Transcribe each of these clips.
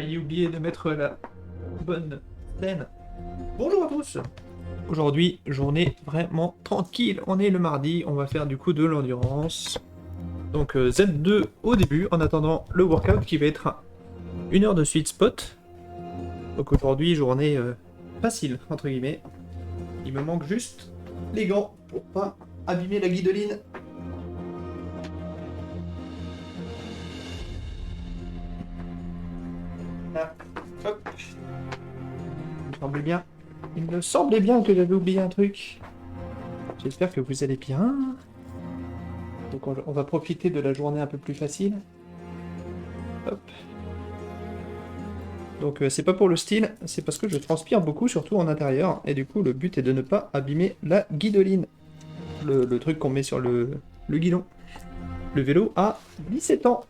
failli oublier de mettre la bonne scène. Bonjour à tous. Aujourd'hui, journée vraiment tranquille. On est le mardi, on va faire du coup de l'endurance. Donc Z2 au début, en attendant le workout qui va être à 1 heure de sweet spot. Donc aujourd'hui, journée facile, entre guillemets. Il me manque juste les gants pour pas abîmer la guidoline. Là, hop. Il me semblait bien que j'avais oublié un truc. J'espère que vous allez bien. Donc on va profiter de la journée un peu plus facile. Hop. Donc c'est pas pour le style, c'est parce que je transpire beaucoup, surtout en intérieur. Et du coup, le but est de ne pas abîmer la guidoline. Le truc qu'on met sur le guidon. Le vélo a 17 ans.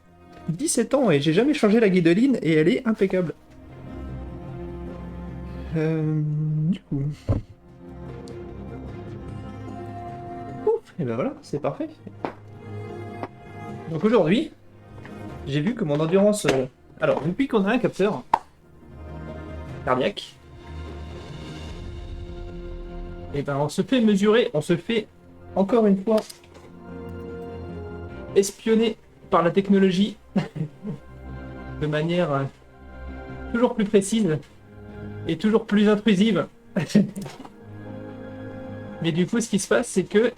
17 ans et j'ai jamais changé la guidoline et elle est impeccable. Du coup... Ouf, et ben voilà, c'est parfait. Donc aujourd'hui, j'ai vu que mon endurance... Alors, depuis qu'on a un capteur cardiaque, et ben on se fait mesurer, on se fait encore une fois espionner par la technologie de manière toujours plus précise et toujours plus intrusive. Mais du coup, ce qui se passe, c'est que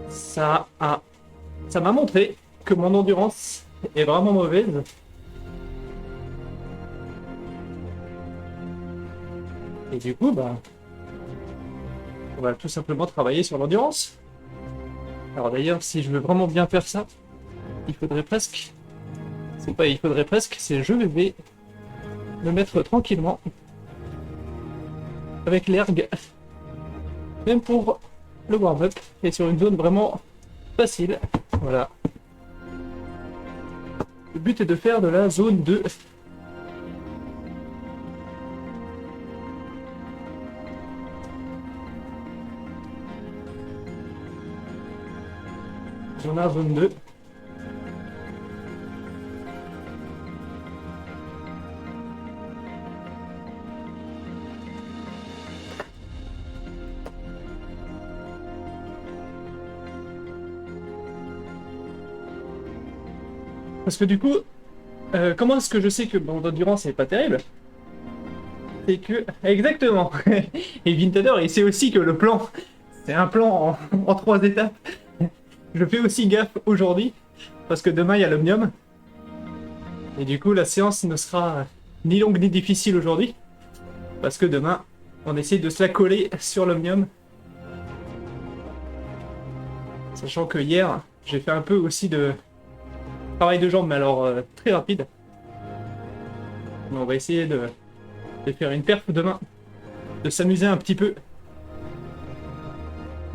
ça m'a montré que mon endurance est vraiment mauvaise. Et du coup, bah, on va tout simplement travailler sur l'endurance. Alors d'ailleurs, si je veux vraiment bien faire ça, il faudrait presque... C'est pas il faudrait presque, c'est je vais me mettre tranquillement avec l'erg, même pour le warm-up, et sur une zone vraiment facile. Voilà. Le but est de faire de la zone 2. On a zone 2. Parce que du coup, comment est-ce que je sais que mon endurance n'est pas terrible? C'est que... Exactement. Et Vintader, il sait aussi que le plan, c'est un plan en 3 étapes. Je fais aussi gaffe aujourd'hui, parce que demain il y a l'Omnium. Et du coup, la séance ne sera ni longue ni difficile aujourd'hui, parce que demain, on essaie de se la coller sur l'Omnium. Sachant que hier, j'ai fait un peu aussi de travail de jambes, mais alors très rapide. Mais on va essayer de faire une perf demain, de s'amuser un petit peu.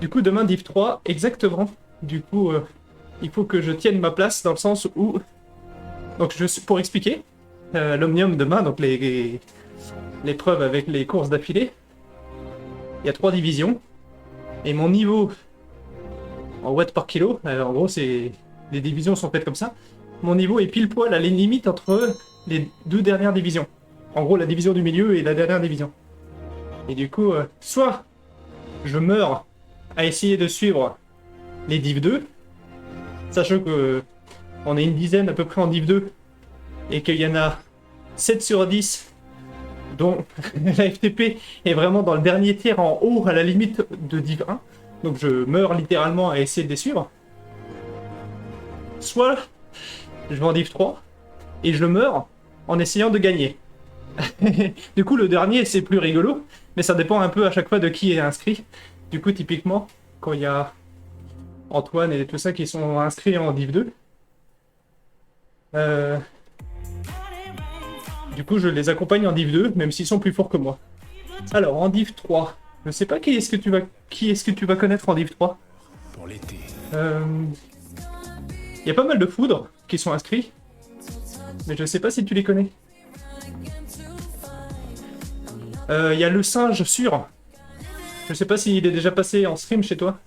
Du coup, demain, div 3, exactement. Du coup, il faut que je tienne ma place dans le sens où... Donc, pour expliquer, l'Omnium demain, donc l'épreuve avec les courses d'affilée, il y a 3 divisions. Et mon niveau en watts par kilo, en gros, les divisions sont faites comme ça. Mon niveau est pile poil à la limite entre les 2 dernières divisions. En gros, la division du milieu et la dernière division. Et du coup, soit je meurs à essayer de suivre les div 2, sachant que on est une dizaine à peu près en div 2, et qu'il y en a 7 sur 10, dont la FTP est vraiment dans le dernier tiers en haut, à la limite de div 1, donc je meurs littéralement à essayer de les suivre. Soit je vais en div 3, et je meurs en essayant de gagner. Du coup, le dernier, c'est plus rigolo, mais ça dépend un peu à chaque fois de qui est inscrit. Du coup, typiquement, quand il y a Antoine et tout ça qui sont inscrits en div 2, du coup, je les accompagne en div 2, même s'ils sont plus forts que moi. Alors, en div 3, je sais pas qui est-ce que tu vas connaître en div 3. Pour l'été. Il y a pas mal de foudres qui sont inscrits, mais je sais pas si tu les connais. Il y a le singe sûr. Je sais pas s'il est déjà passé en stream chez toi.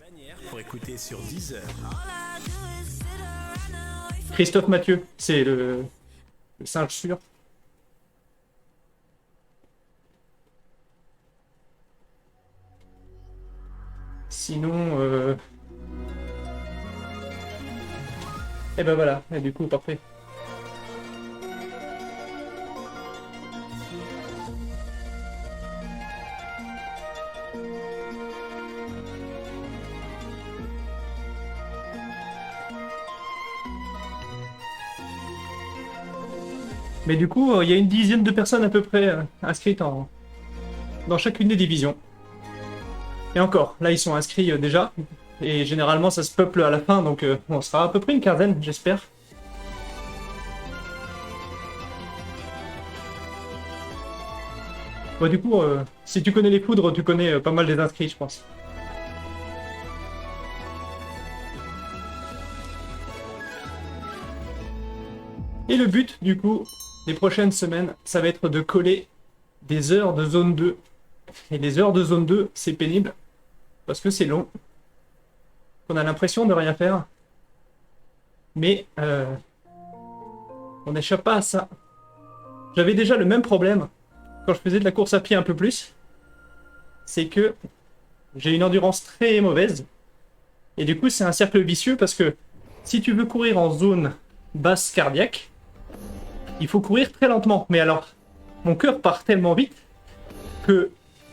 Pour écouter sur Deezer. Christophe Mathieu, c'est le Le singe sûr. Sinon, et ben voilà, et du coup, parfait. Mais du coup, il y a une dizaine de personnes à peu près inscrites dans chacune des divisions. Et encore, là ils sont inscrits déjà. Et généralement ça se peuple à la fin, donc on sera à peu près une quinzaine, j'espère. Bon, du coup, si tu connais les foudres, tu connais pas mal des inscrits, je pense. Et le but, du coup, des prochaines semaines, ça va être de coller des heures de zone 2. Et les heures de zone 2, c'est pénible, parce que c'est long. On a l'impression de rien faire. Mais on n'échappe pas à ça. J'avais déjà le même problème quand je faisais de la course à pied un peu plus. C'est que j'ai une endurance très mauvaise. Et du coup, c'est un cercle vicieux parce que si tu veux courir en zone basse cardiaque, il faut courir très lentement. Mais alors, mon cœur part tellement vite que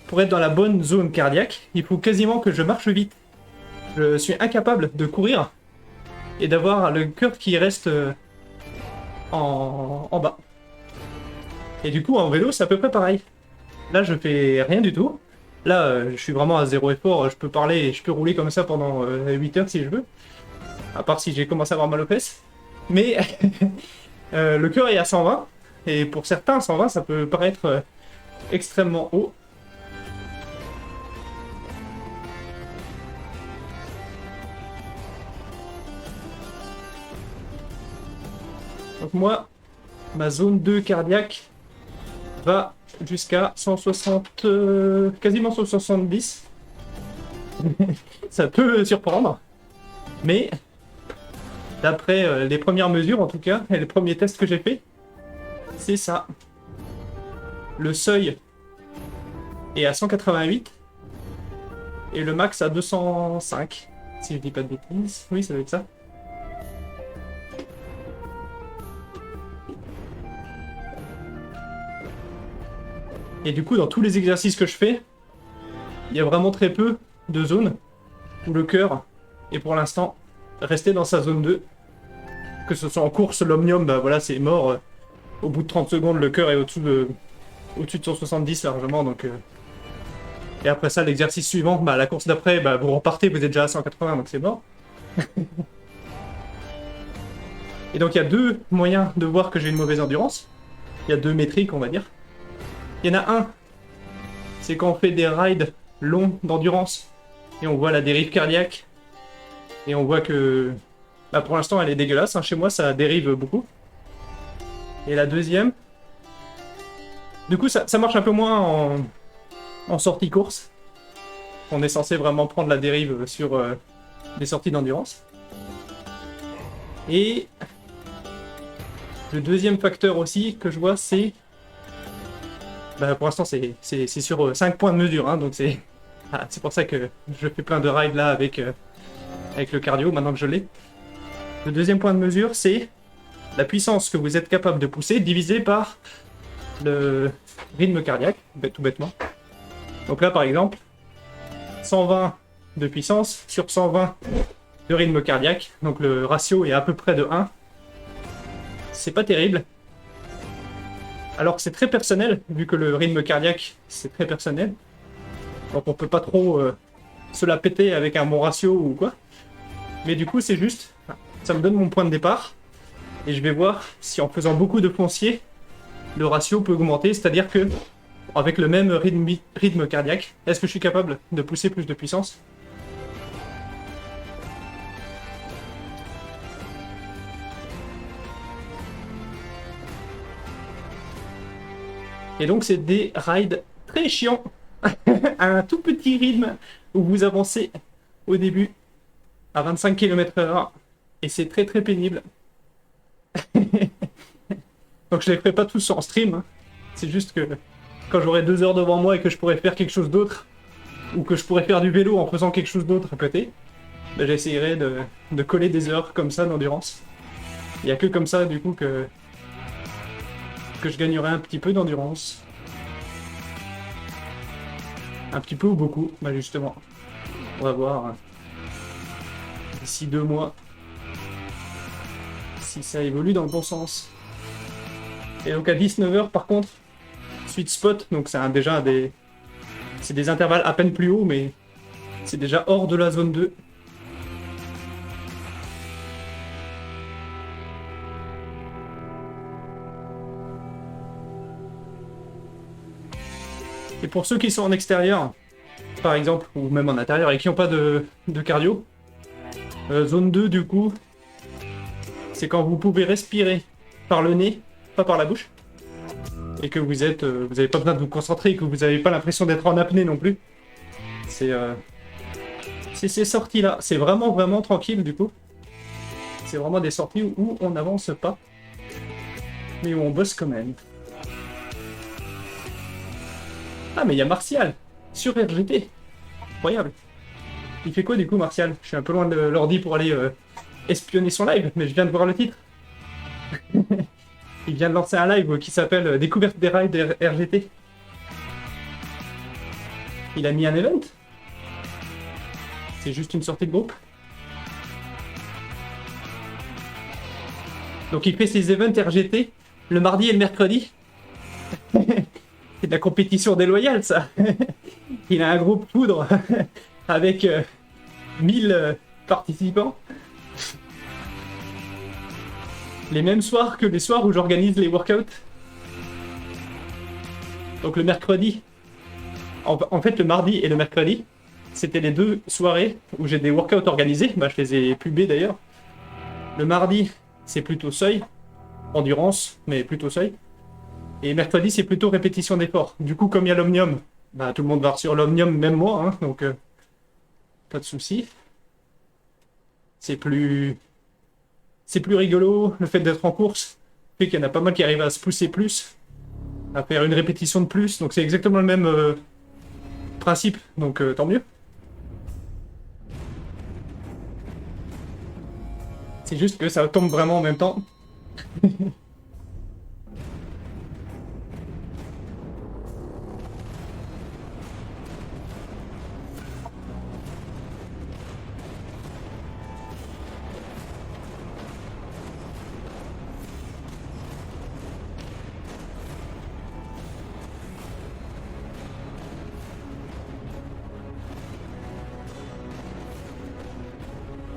pour être dans la bonne zone cardiaque, il faut quasiment que je marche vite. Je suis incapable de courir et d'avoir le cœur qui reste en bas. Et du coup, en vélo, c'est à peu près pareil. Là, je fais rien du tout. Là, je suis vraiment à zéro effort. Je peux parler et je peux rouler comme ça pendant 8 heures si je veux. À part si j'ai commencé à avoir mal aux fesses. Mais le cœur est à 120. Et pour certains, 120, ça peut paraître extrêmement haut. Donc moi, ma zone 2 cardiaque va jusqu'à 160, quasiment 170. Ça peut surprendre. Mais, d'après les premières mesures en tout cas, et les premiers tests que j'ai fait, c'est ça. Le seuil est à 188 et le max à 205, si je dis pas de bêtises. Oui, ça doit être ça. Et du coup, dans tous les exercices que je fais, il y a vraiment très peu de zones où le cœur est pour l'instant resté dans sa zone 2. Que ce soit en course, l'omnium, bah voilà, c'est mort. Au bout de 30 secondes, le cœur est au-dessus de 170 largement. Donc, Et après ça, l'exercice suivant, bah, la course d'après, bah, vous repartez, vous êtes déjà à 180, donc c'est mort. Et donc il y a deux moyens de voir que j'ai une mauvaise endurance. Il y a deux métriques, on va dire. Il y en a un, c'est quand on fait des rides longs d'endurance et on voit la dérive cardiaque. Et on voit que bah, pour l'instant elle est dégueulasse, hein. Chez moi ça dérive beaucoup. Et la deuxième, du coup ça marche un peu moins en sortie course. On est censé vraiment prendre la dérive sur des sorties d'endurance. Et le deuxième facteur aussi que je vois, c'est... Bah, pour l'instant c'est sur 5 points de mesure, hein, donc c'est pour ça que je fais plein de rides là avec le cardio, maintenant que je l'ai. Le deuxième point de mesure, c'est la puissance que vous êtes capable de pousser divisé par le rythme cardiaque, tout bêtement. Donc là, par exemple, 120 de puissance sur 120 de rythme cardiaque, donc le ratio est à peu près de 1. C'est pas terrible. Alors que c'est très personnel, vu que le rythme cardiaque, c'est très personnel. Donc on peut pas trop se la péter avec un bon ratio ou quoi. Mais du coup, c'est juste, ça me donne mon point de départ. Et je vais voir si en faisant beaucoup de foncier, le ratio peut augmenter. C'est-à-dire que, avec le même rythme cardiaque, est-ce que je suis capable de pousser plus de puissance ? Et donc c'est des rides très chiants. Un tout petit rythme où vous avancez au début à 25 km/h et c'est très très pénible. Donc Donc je les ferai pas tous en stream, hein. C'est juste que quand j'aurai 2 heures devant moi et que je pourrais faire quelque chose d'autre, ou que je pourrais faire du vélo en faisant quelque chose d'autre à côté, bah, j'essayerai de coller des heures comme ça d'endurance. Il n'y a que comme ça du coup que je gagnerai un petit peu d'endurance. Un petit peu ou beaucoup, bah justement. On va voir d'ici 2 mois si ça évolue dans le bon sens. Et donc à 19h par contre, sweet spot, donc c'est déjà c'est des intervalles à peine plus hauts, mais c'est déjà hors de la zone 2. Et pour ceux qui sont en extérieur, par exemple, ou même en intérieur, et qui n'ont pas de cardio, zone 2 du coup, c'est quand vous pouvez respirer par le nez, pas par la bouche, et que vous avez pas besoin de vous concentrer, et que vous n'avez pas l'impression d'être en apnée non plus. C'est ces sorties-là, c'est vraiment tranquille du coup. C'est vraiment des sorties où on n'avance pas, mais où on bosse quand même. Ah mais il y a Martial, sur RGT. Incroyable. Il fait quoi du coup Martial? Je suis un peu loin de l'ordi pour aller espionner son live, mais je viens de voir le titre. Il vient de lancer un live qui s'appelle Découverte des rails de RGT. Il a mis un event? C'est juste une sortie de groupe? Donc il fait ses events RGT le mardi et le mercredi? C'est de la compétition déloyale ça. Il a un groupe poudre avec 1000 participants. Les mêmes soirs que les soirs où j'organise les workouts. Donc le mercredi. En fait, le mardi et le mercredi, c'était les 2 soirées où j'ai des workouts organisés. Bah, je les ai pubés d'ailleurs. Le mardi, c'est plutôt seuil. Endurance, mais plutôt seuil. Et mercredi, c'est plutôt répétition d'effort. Du coup, comme il y a l'Omnium, bah, tout le monde va sur l'Omnium, même moi. Hein, donc, pas de soucis. C'est plus rigolo, le fait d'être en course. Fait qu'il y en a pas mal qui arrivent à se pousser plus. À faire une répétition de plus. Donc c'est exactement le même principe. Donc tant mieux. C'est juste que ça tombe vraiment en même temps.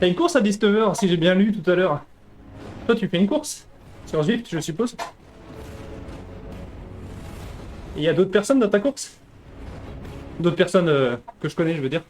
T'as une course à 19h, si j'ai bien lu tout à l'heure. Toi, tu fais une course sur Zwift, je suppose. Et il y a d'autres personnes dans ta course? D'autres personnes que je connais, je veux dire.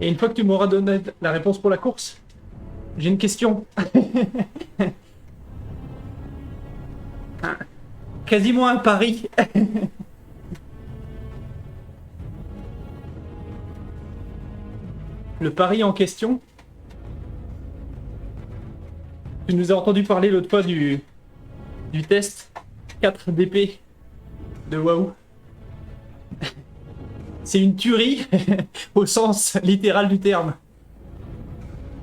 Et une fois que tu m'auras donné la réponse pour la course, j'ai une question. Quasiment un pari. Le pari en question. Tu nous as entendu parler l'autre fois du test 4 DP de WoW. C'est une tuerie au sens littéral du terme.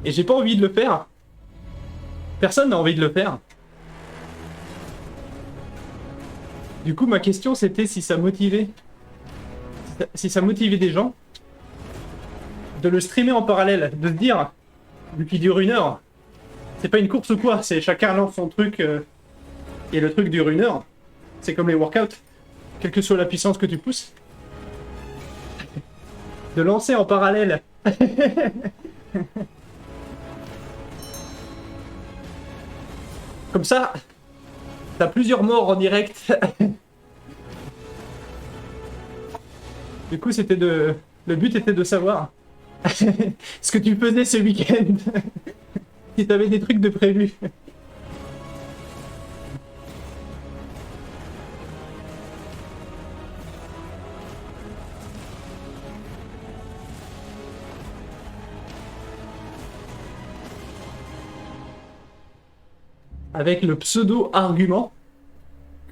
Et j'ai pas envie de le faire. Personne n'a envie de le faire. Du coup, ma question c'était si ça motivait des gens de le streamer en parallèle, de se dire, vu qu'il dure 1 heure, c'est pas une course ou quoi, c'est chacun lance son truc et le truc dure 1 heure. C'est comme les workouts, quelle que soit la puissance que tu pousses. de lancer en parallèle. Comme ça, t'as plusieurs morts en direct. Du coup, c'était de... Le but était de savoir ce que tu faisais ce week-end. Si t'avais des trucs de prévu. Avec le pseudo-argument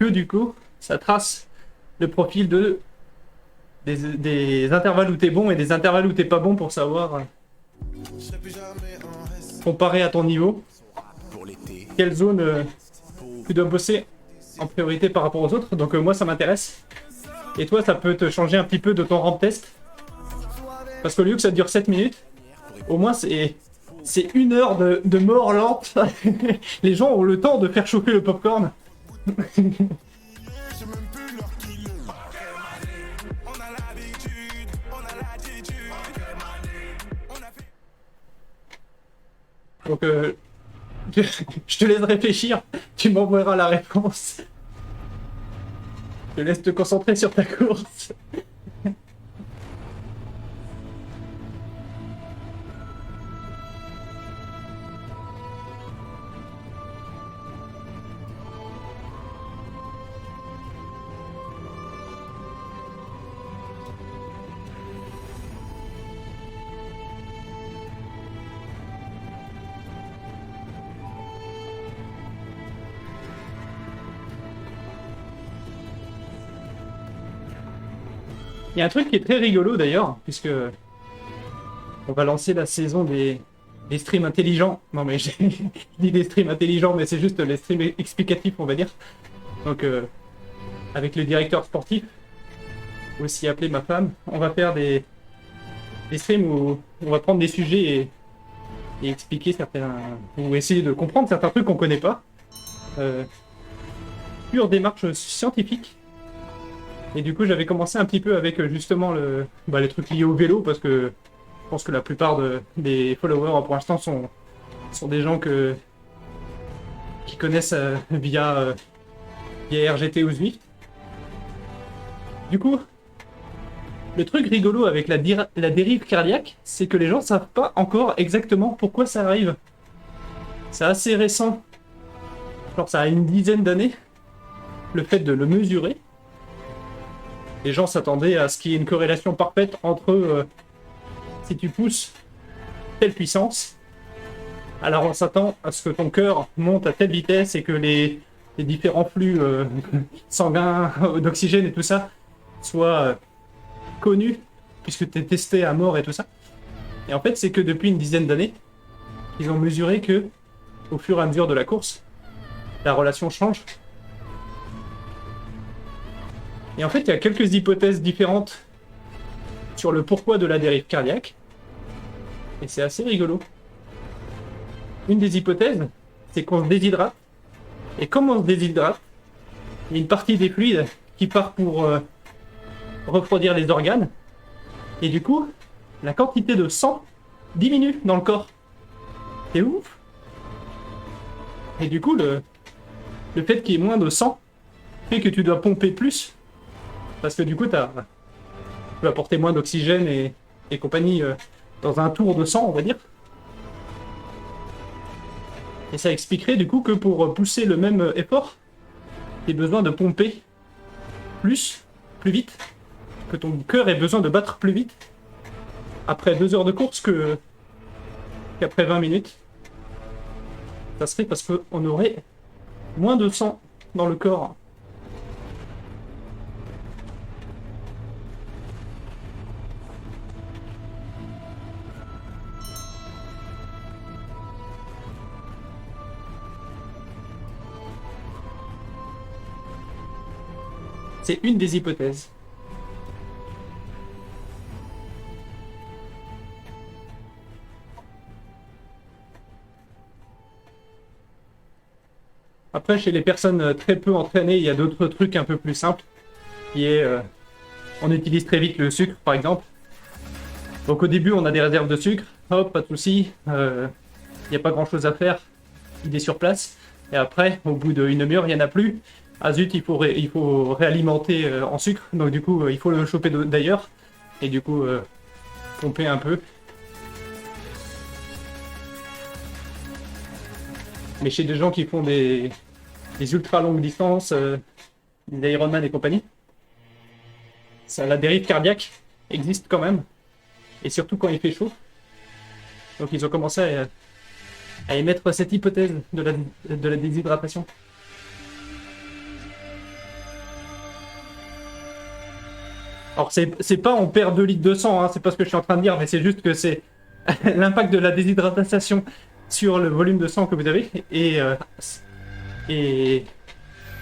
que du coup, ça trace le profil de des intervalles où t'es bon et des intervalles où t'es pas bon pour savoir, comparé à ton niveau, Pour l'été, quelle zone tu dois bosser en priorité par rapport aux autres. Donc moi ça m'intéresse. Et toi ça peut te changer un petit peu de ton ramp test. Parce qu'au lieu que ça dure 7 minutes, au moins c'est 1 heure de mort lente. Les gens ont le temps de faire chauffer le popcorn. Donc je te laisse réfléchir, tu m'envoieras la réponse. Je te laisse te concentrer sur ta course. Il y a un truc qui est très rigolo d'ailleurs, puisque on va lancer la saison des streams intelligents. Non mais j'ai dit des streams intelligents, mais c'est juste les streams explicatifs, on va dire. Donc avec le directeur sportif, aussi appelé ma femme, on va faire des streams où on va prendre des sujets et expliquer certains, ou essayer de comprendre certains trucs qu'on connaît pas. Pure démarche scientifique. Et du coup, j'avais commencé un petit peu avec justement les trucs liés au vélo, parce que je pense que la plupart des followers pour l'instant sont des gens qui connaissent via RGT ou Zwift. Du coup, le truc rigolo avec la dérive cardiaque, c'est que les gens savent pas encore exactement pourquoi ça arrive. C'est assez récent. Genre ça a une dizaine d'années, le fait de le mesurer. Les gens s'attendaient à ce qu'il y ait une corrélation parfaite entre si tu pousses telle puissance, alors on s'attend à ce que ton cœur monte à telle vitesse et que les différents flux sanguins, d'oxygène et tout ça soient connus, puisque tu es testé à mort et tout ça. Et en fait, c'est que depuis une dizaine d'années, ils ont mesuré que, au fur et à mesure de la course, la relation change. Et en fait, il y a quelques hypothèses différentes sur le pourquoi de la dérive cardiaque. Et c'est assez rigolo. Une des hypothèses, c'est qu'on se déshydrate. Et comme on se déshydrate, il y a une partie des fluides qui part pour refroidir les organes. Et du coup, la quantité de sang diminue dans le corps. C'est ouf. Et du coup, le fait qu'il y ait moins de sang fait que tu dois pomper plus. Parce que du coup, tu vas apporter moins d'oxygène et compagnie dans un tour de sang, on va dire. Et ça expliquerait du coup que pour pousser le même effort, tu as besoin de pomper plus vite, que ton cœur ait besoin de battre plus vite après 2 heures de course qu'après 20 minutes. Ça serait parce qu'on aurait moins de sang dans le corps. C'est une des hypothèses. Après, chez les personnes très peu entraînées, il y a d'autres trucs un peu plus simples, qui est, on utilise très vite le sucre, par exemple. Donc au début, on a des réserves de sucre, hop, pas de souci, il n'y a pas grand chose à faire, il est sur place. Et après, au bout d'une demi-heure, il n'y en a plus. Ah zut, il faut réalimenter en sucre, donc du coup, il faut le choper d'ailleurs, et du coup, pomper un peu. Mais chez des gens qui font des ultra longues distances, des Ironman et compagnie, ça, la dérive cardiaque existe quand même, et surtout quand il fait chaud. Donc ils ont commencé à émettre cette hypothèse de la déshydratation. Alors c'est pas on perd 2 litres de sang, hein, c'est pas ce que je suis en train de dire, mais c'est juste que c'est l'impact de la déshydratation sur le volume de sang que vous avez est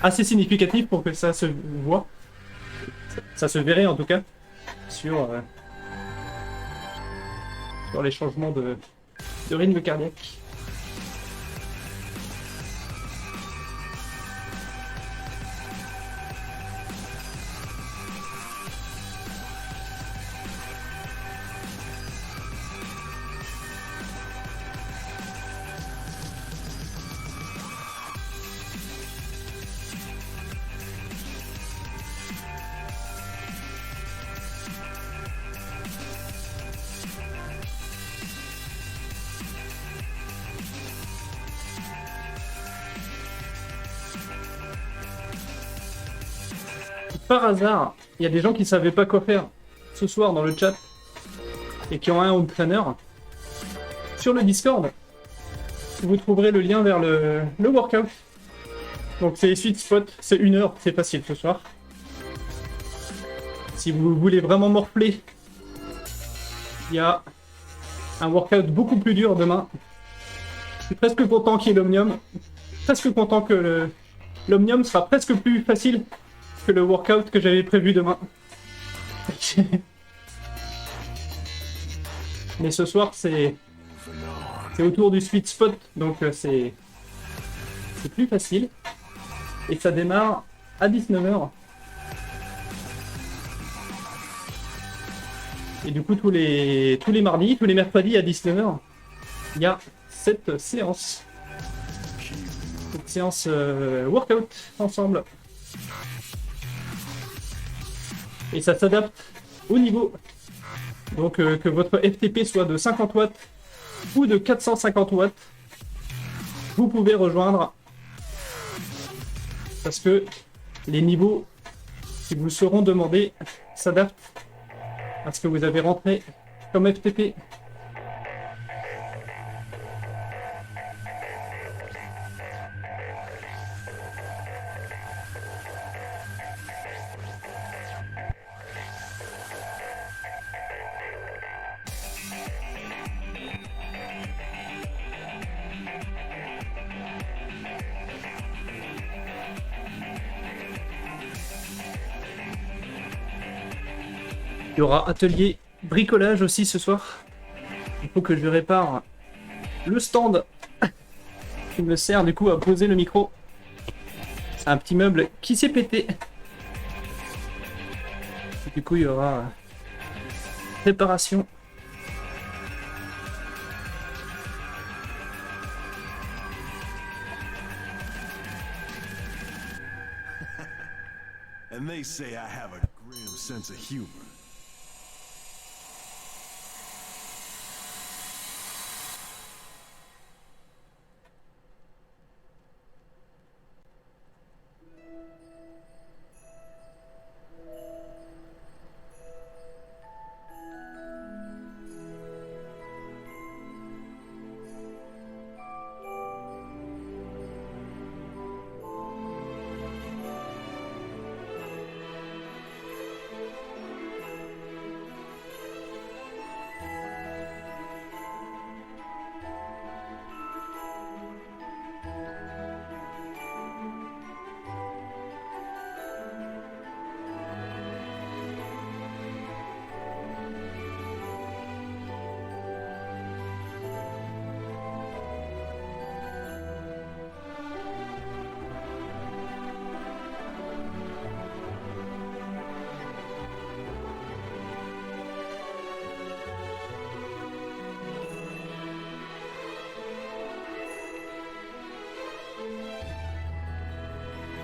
assez significatif pour que ça se voit. Ça se verrait en tout cas sur, sur les changements de rythme cardiaque. Par hasard, il y a des gens qui savaient pas quoi faire ce soir dans le chat et qui ont un home trainer. Sur le Discord, vous trouverez le lien vers le workout. Donc c'est Sweet Spot, c'est 1 heure, c'est facile ce soir. Si vous voulez vraiment morfler, il y a un workout beaucoup plus dur demain. Je suis presque content qu'il y ait l'Omnium. Presque content que l'Omnium sera presque plus facile que le workout que j'avais prévu demain. Mais ce soir, c'est autour du sweet spot, donc c'est plus facile. Et ça démarre à 19h. Et du coup, tous les mardis, tous les mercredis à 19h, il y a cette séance. Cette séance workout ensemble. Et ça s'adapte au niveau. Donc que votre FTP soit de 50 watts ou de 450 watts, vous pouvez rejoindre. Parce que les niveaux qui vous seront demandés s'adaptent à ce que vous avez rentré comme FTP. Il y aura atelier bricolage aussi ce soir. Il faut que je répare le stand qui me sert du coup à poser le micro. C'est un petit meuble qui s'est pété. Et du coup, il y aura réparation. And they say I have a grim sense of humor.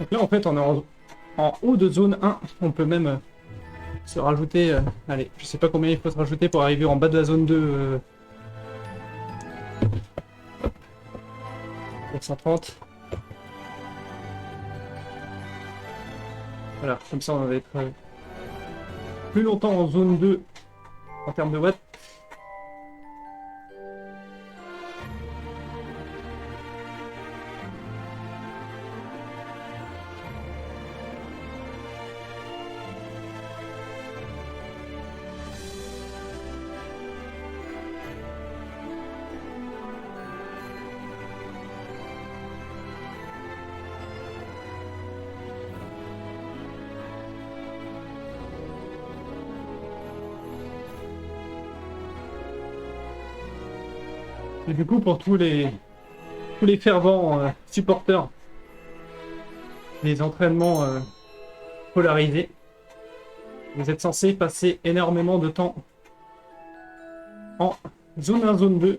Donc là, en fait, on est en haut de zone 1. On peut même se rajouter... allez, je sais pas combien il faut se rajouter pour arriver en bas de la zone 2. 130. Voilà, comme ça on va être plus longtemps en zone 2 en termes de watts. Et du coup, pour tous les fervents supporters des entraînements polarisés, vous êtes censés passer énormément de temps en zone 1, zone 2,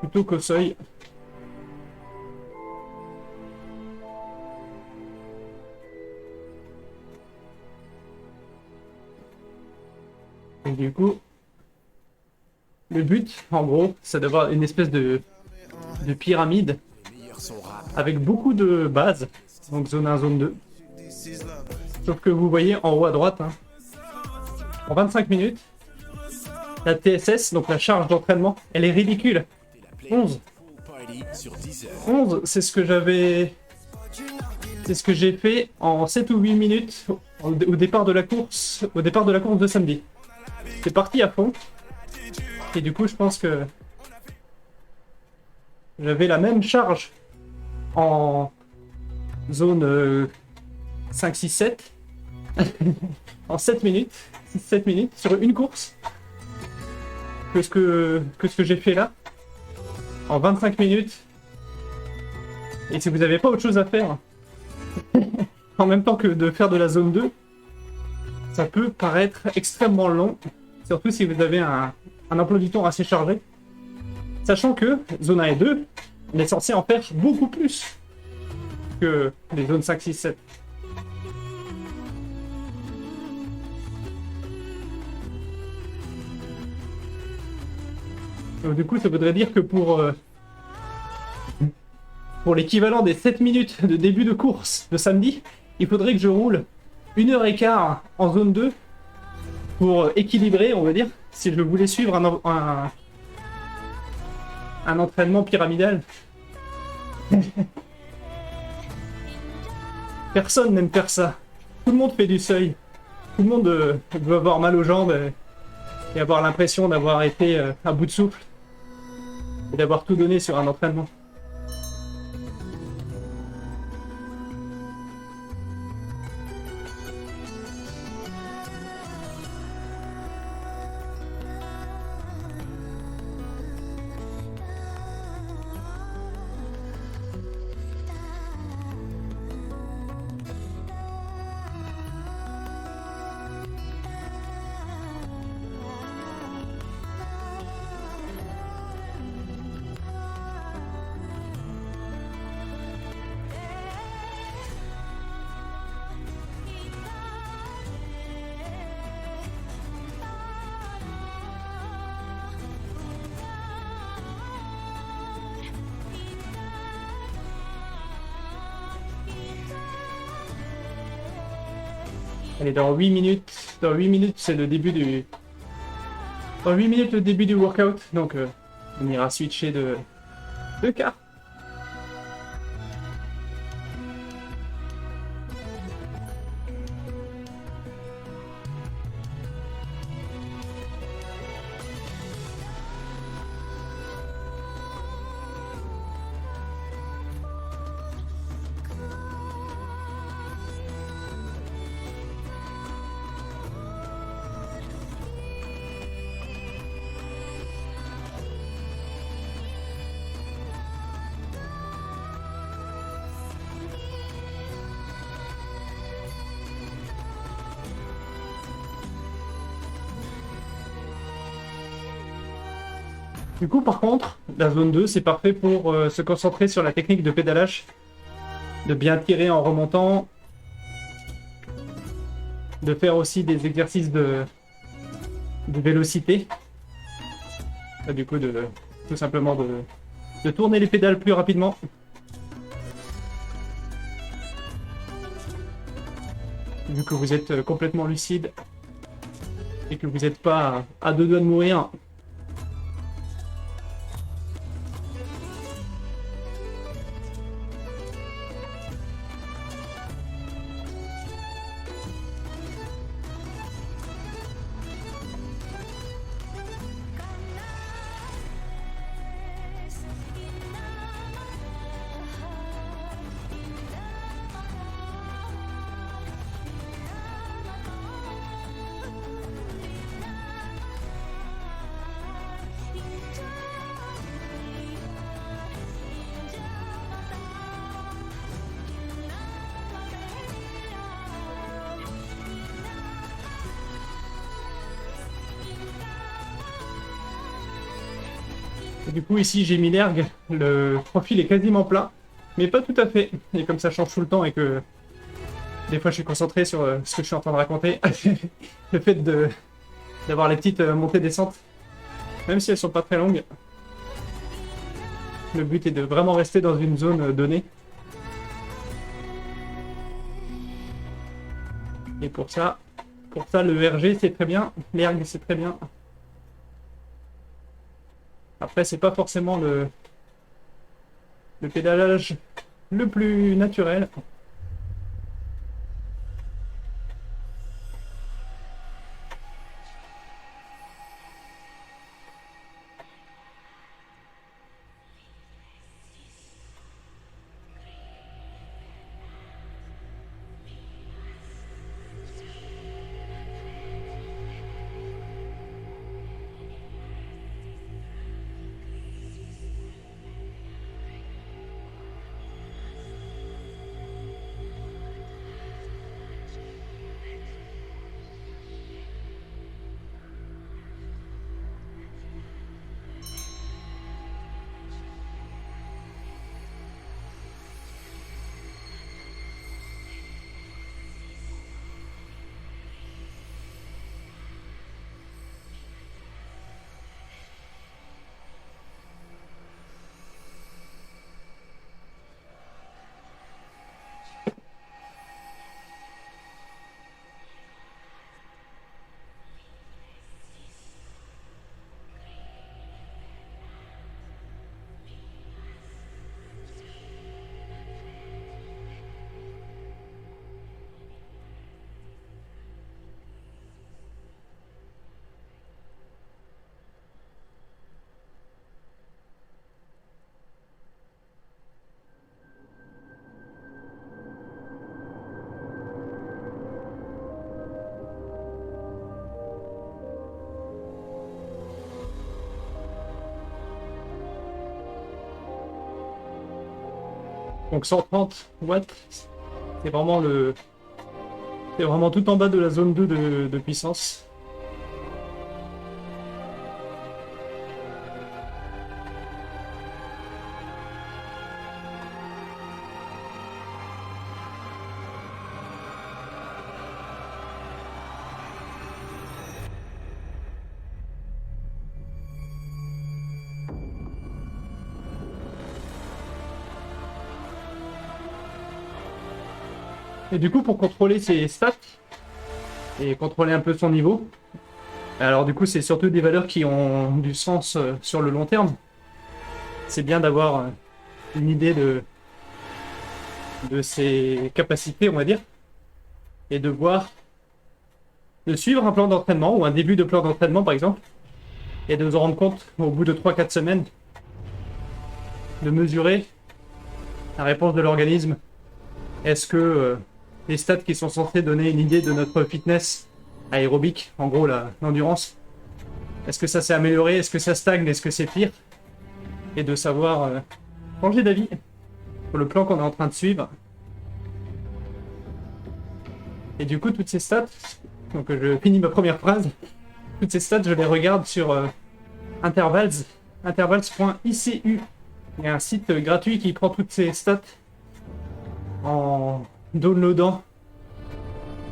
plutôt qu'au seuil. Et du coup, le but, en gros, c'est d'avoir une espèce de pyramide avec beaucoup de bases, donc zone 1, zone 2. Sauf que vous voyez en haut à droite, hein, en 25 minutes, la TSS, donc la charge d'entraînement, elle est ridicule. 11. 11, c'est ce que j'avais... C'est ce que j'ai fait en 7 ou 8 minutes au départ de la course, de samedi. C'est parti à fond. Et du coup, je pense que j'avais la même charge en zone 5, 6, 7 en 7 minutes, 6-7 minutes sur une course que ce que j'ai fait là en 25 minutes. Et si vous n'avez pas autre chose à faire en même temps que de faire de la zone 2, ça peut paraître extrêmement long, surtout si vous avez un emploi du temps assez chargé, sachant que zone 1 et 2, on est censé en faire beaucoup plus que les zones 5, 6, 7. Donc du coup, ça voudrait dire que pour l'équivalent des 7 minutes de début de course de samedi, il faudrait que je roule 1h15 en zone 2 pour équilibrer, on va dire, si je voulais suivre un entraînement pyramidal. Personne n'aime faire ça. Tout le monde fait du seuil. Tout le monde veut avoir mal aux jambes et avoir l'impression d'avoir été à bout de souffle et d'avoir tout donné sur un entraînement. Allez, dans 8 minutes, c'est le début du... Dans 8 minutes, le début du workout, donc on ira switcher de carte. Du coup, par contre, la zone 2, c'est parfait pour se concentrer sur la technique de pédalage, de bien tirer en remontant, de faire aussi des exercices de vélocité. Du coup, tout simplement de tourner les pédales plus rapidement. Vu que vous êtes complètement lucide et que vous n'êtes pas à deux doigts de mourir. Et du coup, ici, j'ai mis l'ergue. Le profil est quasiment plat, mais pas tout à fait. Et comme ça change tout le temps et que des fois, je suis concentré sur ce que je suis en train de raconter, le fait d'avoir les petites montées-descentes, même si elles sont pas très longues, le but est de vraiment rester dans une zone donnée. Et pour ça, le RG, c'est très bien. L'ergue, c'est très bien. Après, c'est pas forcément le pédalage le plus naturel. Donc 130 watts, c'est vraiment tout en bas de la zone 2 de puissance. Et du coup, pour contrôler ses stats et contrôler un peu son niveau, alors du coup, c'est surtout des valeurs qui ont du sens sur le long terme. C'est bien d'avoir une idée de ses capacités, on va dire, et de suivre un plan d'entraînement ou un début de plan d'entraînement, par exemple, et de se rendre compte au bout de 3-4 semaines, de mesurer la réponse de l'organisme. Est-ce que les stats qui sont censés donner une idée de notre fitness aérobique, en gros l'endurance, est-ce que ça s'est amélioré, est-ce que ça stagne, est-ce que c'est pire, et de savoir changer d'avis sur le plan qu'on est en train de suivre. Et du coup, toutes ces stats, donc je finis ma première phrase, toutes ces stats, je les regarde sur intervals, intervals.icu. Il y a un site gratuit qui prend toutes ces stats en downloadant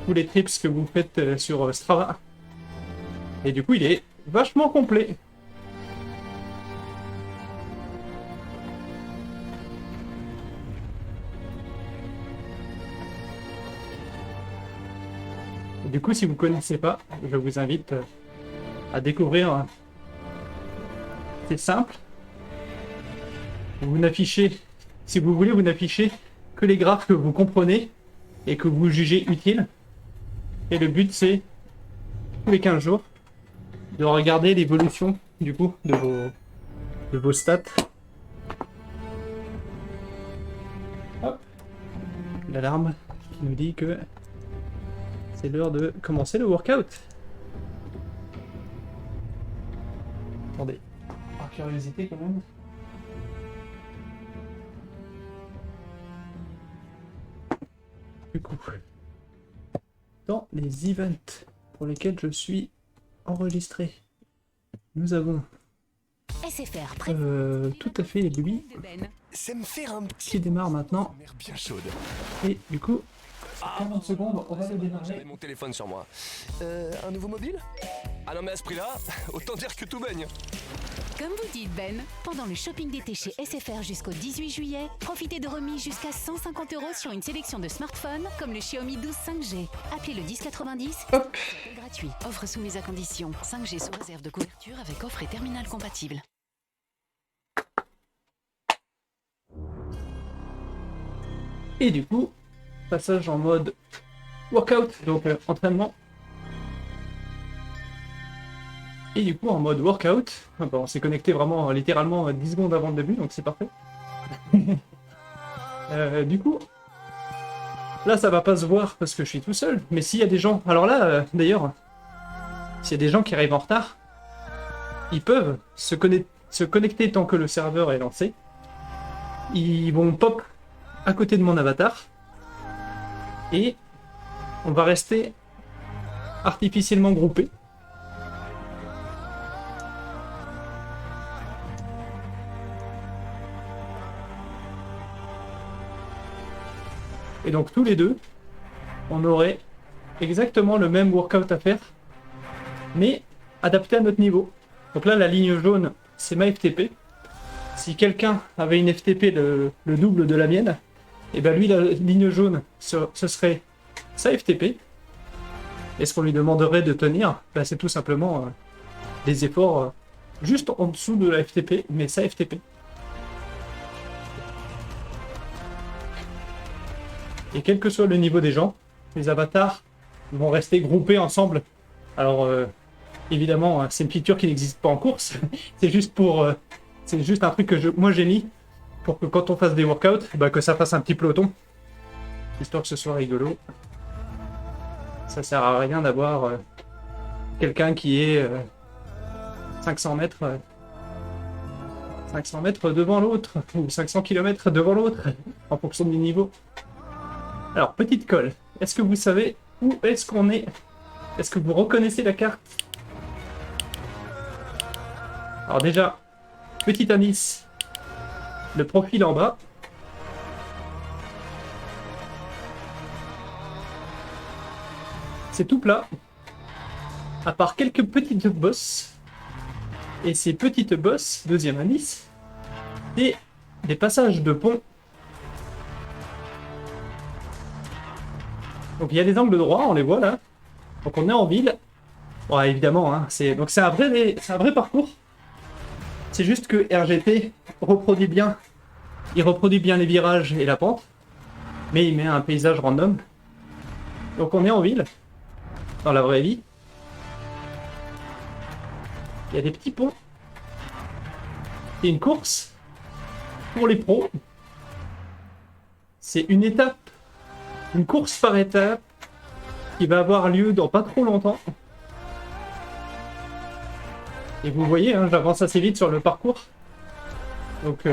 tous les trips que vous faites sur Strava. Et du coup, il est vachement complet. Et du coup, si vous ne connaissez pas, je vous invite à découvrir. C'est simple. Vous n'affichez, si vous voulez, vous n'affichez que les graphes que vous comprenez et que vous jugez utiles. Et le but, c'est tous les 15 jours de regarder l'évolution du coup de vos stats. Hop. L'alarme qui nous dit que c'est l'heure de commencer le workout. Attendez, par curiosité quand même. Du coup, dans les events pour lesquels je suis enregistré, nous avons SFR tout à fait lui Ça me fait un qui démarre maintenant. mer bien chaude. Et du coup, 40 secondes, on va le J'avais démarrer. mon téléphone sur moi. Un nouveau mobile? Ah non mais à ce prix-là, autant dire que tout baigne. Comme vous dites Ben, pendant le shopping d'été chez SFR jusqu'au 18 juillet, profitez de remises jusqu'à 150 € sur une sélection de smartphones comme le Xiaomi 12 5G. Appelez le 1090, Hop. appel gratuit. Offre soumise à condition. 5G sous réserve de couverture avec offre et terminal compatible. Et du coup, passage en mode workout, donc entraînement. Et du coup, en mode workout, on s'est connecté vraiment littéralement 10 secondes avant le début, donc c'est parfait. Du coup, là ça va pas se voir parce que je suis tout seul, mais s'il y a des gens, alors là d'ailleurs, s'il y a des gens qui arrivent en retard, ils peuvent se connecter tant que le serveur est lancé. Ils vont pop à côté de mon avatar et on va rester artificiellement groupés. Et donc tous les deux, on aurait exactement le même workout à faire, mais adapté à notre niveau. Donc là, la ligne jaune, c'est ma FTP. Si quelqu'un avait une FTP le double de la mienne, et ben lui, la ligne jaune, ce serait sa FTP. Et ce qu'on lui demanderait de tenir, ben c'est tout simplement des efforts juste en dessous de la FTP, mais sa FTP. Et quel que soit le niveau des gens, les avatars vont rester groupés ensemble. Alors, évidemment, c'est une feature qui n'existe pas en course. C'est juste un truc que moi j'ai mis pour que quand on fasse des workouts, bah, que ça fasse un petit peloton, histoire que ce soit rigolo. Ça sert à rien d'avoir quelqu'un qui est 500 mètres devant l'autre, ou 500 km devant l'autre, en fonction du niveau. Alors, petite colle, est-ce que vous savez où est-ce qu'on est? Est-ce que vous reconnaissez la carte? Alors déjà, petit indice, le profil en bas. C'est tout plat, à part quelques petites bosses. Et ces petites bosses, deuxième indice, c'est des passages de pont. Donc il y a des angles droits, on les voit là. Donc on est en ville. Ouais, évidemment, hein, c'est un vrai parcours. C'est juste que RGT reproduit bien. Il reproduit bien les virages et la pente. Mais il met un paysage random. Donc on est en ville. Dans la vraie vie. Il y a des petits ponts. C'est une course. Pour les pros. C'est une étape. Une course par étape qui va avoir lieu dans pas trop longtemps. Et vous voyez, hein, j'avance assez vite sur le parcours. Donc,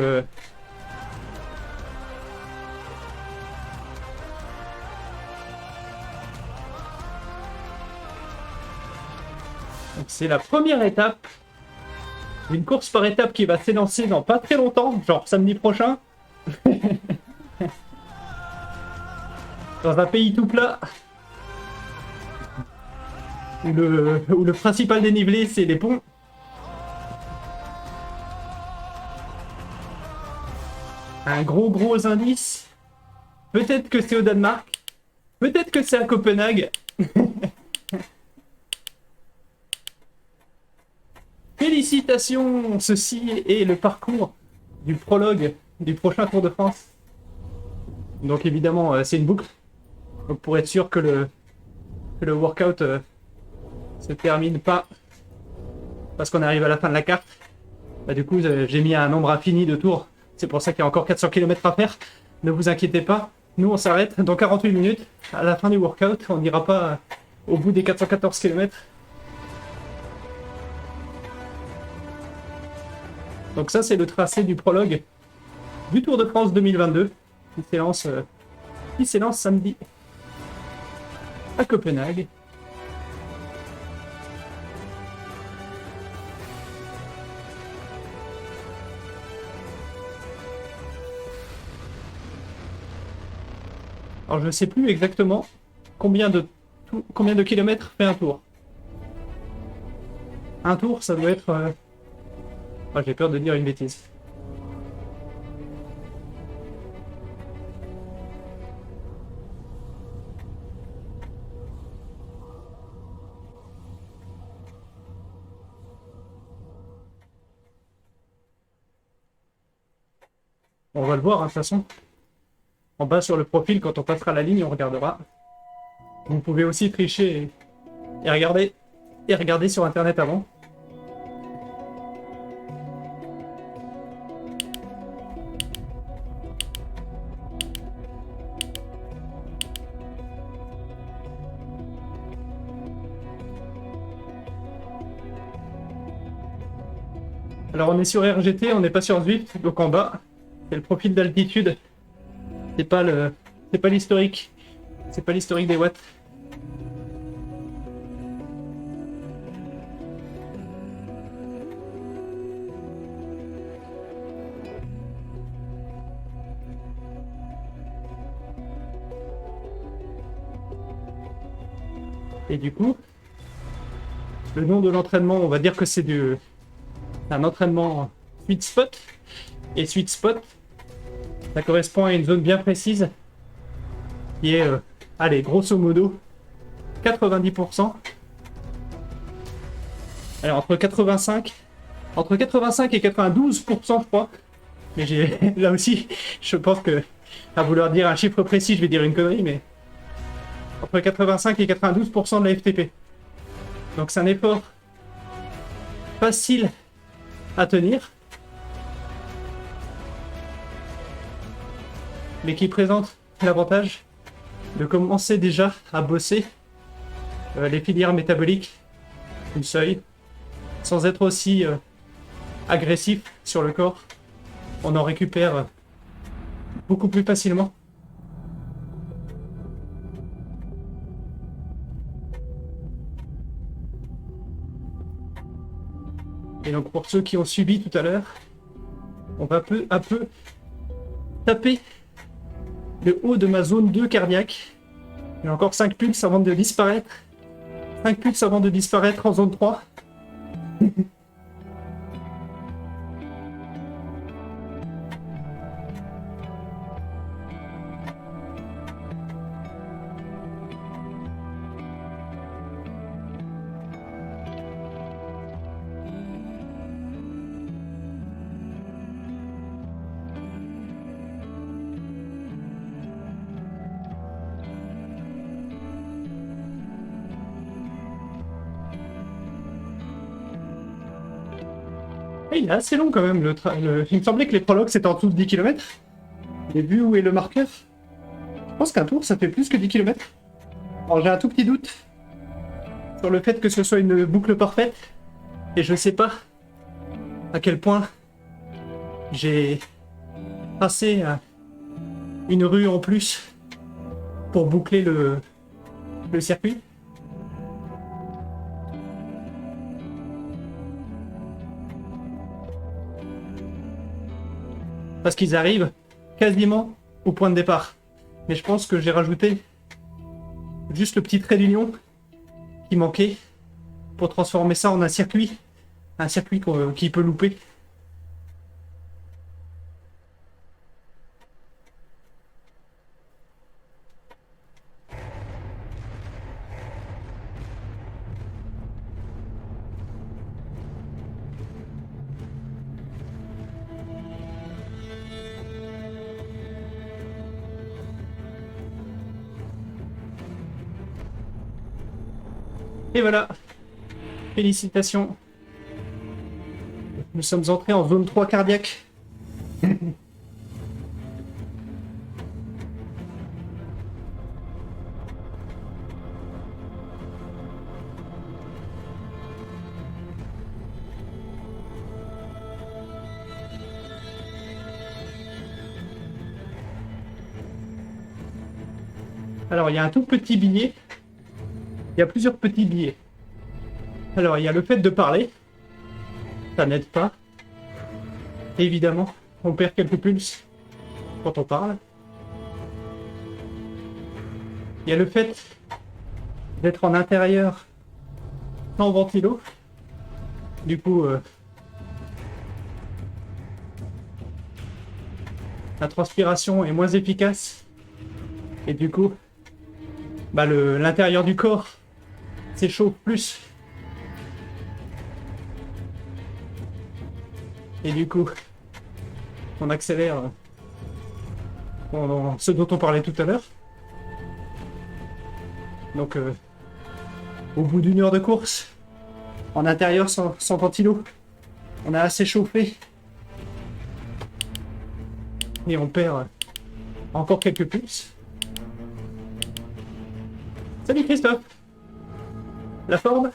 c'est la première étape Une course par étape qui va s'élancer dans pas très longtemps, genre samedi prochain. Dans un pays tout plat. Où le principal dénivelé, c'est les ponts. Un gros indice. Peut-être que c'est au Danemark. Peut-être que c'est à Copenhague. Félicitations, ceci est le parcours du prologue du prochain Tour de France. Donc évidemment, c'est une boucle. Donc pour être sûr que le workout se termine pas parce qu'on arrive à la fin de la carte, bah du coup j'ai mis un nombre infini de tours. C'est pour ça qu'il y a encore 400 km à faire. Ne vous inquiétez pas, nous on s'arrête dans 48 minutes. À la fin du workout, on n'ira pas au bout des 414 km. Donc ça c'est le tracé du prologue du Tour de France 2022 qui s'élance samedi à Copenhague. Alors je ne sais plus exactement combien de kilomètres fait un tour. Un tour, ça doit être... Oh, j'ai peur de dire une bêtise. On va le voir, hein, de toute façon. En bas sur le profil, quand on passera la ligne, on regardera. Vous pouvez aussi tricher et regarder sur internet avant. Alors on est sur RGT, on n'est pas sur Zwift, donc en bas, c'est le profil d'altitude. C'est pas l'historique. C'est pas l'historique des watts. Et du coup, le nom de l'entraînement, on va dire que c'est un entraînement sweet spot. Et sweet spot, ça correspond à une zone bien précise qui est, allez, grosso modo, 90%. Alors entre 85 et 92%, je crois. Mais là aussi, je pense que, à vouloir dire un chiffre précis, je vais dire une connerie, mais entre 85 et 92% de la FTP. Donc c'est un effort facile à tenir, mais qui présente l'avantage de commencer déjà à bosser les filières métaboliques du seuil, sans être aussi agressif sur le corps. On en récupère beaucoup plus facilement. Et donc pour ceux qui ont subi tout à l'heure, on va peu à peu taper le haut de ma zone 2 cardiaque. Il y a encore 5 pulses avant de disparaître. 5 pulses avant de disparaître en zone 3. Il est assez long quand même. Il me semblait que les prologues c'était en dessous de 10 km. J'ai vu où est le marqueur. Je pense qu'un tour ça fait plus que 10 km. Alors j'ai un tout petit doute sur le fait que ce soit une boucle parfaite. Et je sais pas à quel point j'ai tracé une rue en plus pour boucler le circuit. Parce qu'ils arrivent quasiment au point de départ. Mais je pense que j'ai rajouté juste le petit trait d'union qui manquait pour transformer ça en un circuit. Un circuit qui peut louper. Et voilà, félicitations. Nous sommes entrés en zone 3 cardiaque. Alors, il y a un tout petit billet. Il y a plusieurs petits billets. Alors, il y a le fait de parler. Ça n'aide pas. Évidemment, on perd quelques pulses quand on parle. Il y a le fait d'être en intérieur sans ventilo. Du coup, la transpiration est moins efficace. Et du coup, bah l'intérieur du corps s'échauffe plus. Et du coup, on accélère dans ce dont on parlait tout à l'heure. Donc, au bout d'une heure de course, en intérieur sans ventilo, on a assez chauffé. Et on perd encore quelques pulses. Salut Christophe! La forme?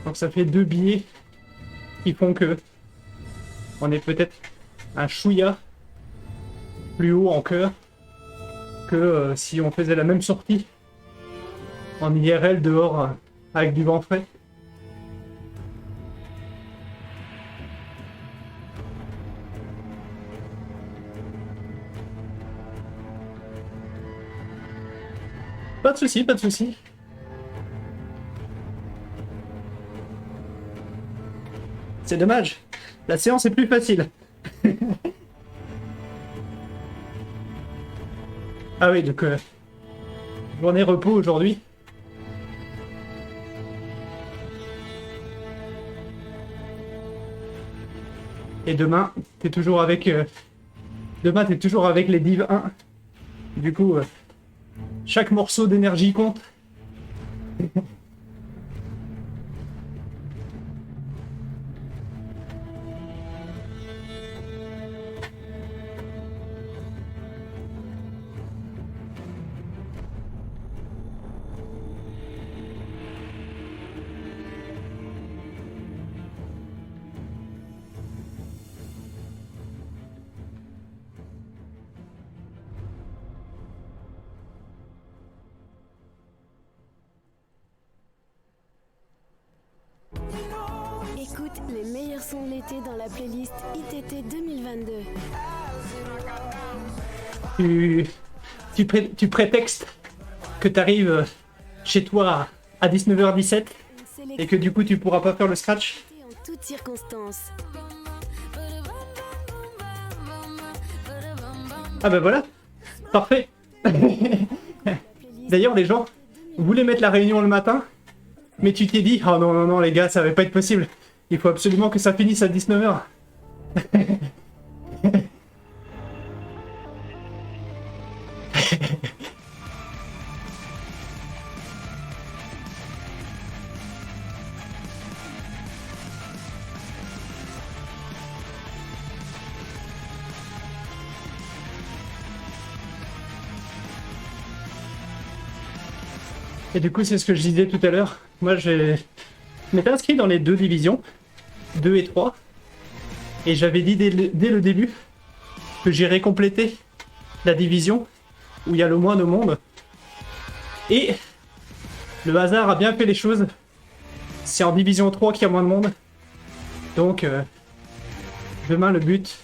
Donc ça fait 2 billets qui font que on est peut-être un chouïa plus haut en cœur que si on faisait la même sortie en IRL dehors avec du vent frais. Pas de souci, pas de souci. C'est dommage. La séance est plus facile. Ah oui, donc journée repos aujourd'hui. Et demain, t'es toujours avec les Div 1. Du coup, chaque morceau d'énergie compte. Écoute les meilleurs sons de l'été dans la playlist ITT 2022. Tu prétextes que tu arrives chez toi à 19h17 et que du coup tu pourras pas faire le scratch. En toutes circonstances. Ah bah voilà, parfait. D'ailleurs les gens voulaient mettre la réunion le matin, mais tu t'es dit, oh non non non les gars, ça va pas être possible. Il faut absolument que ça finisse à 19h. Et du coup, c'est ce que je disais tout à l'heure. Moi, je m'étais inscrit dans les 2 divisions, 2 et 3. Et j'avais dit dès le début que j'irais compléter la division où il y a le moins de monde. Et le hasard a bien fait les choses. C'est en division 3 qu'il y a moins de monde. Donc demain le but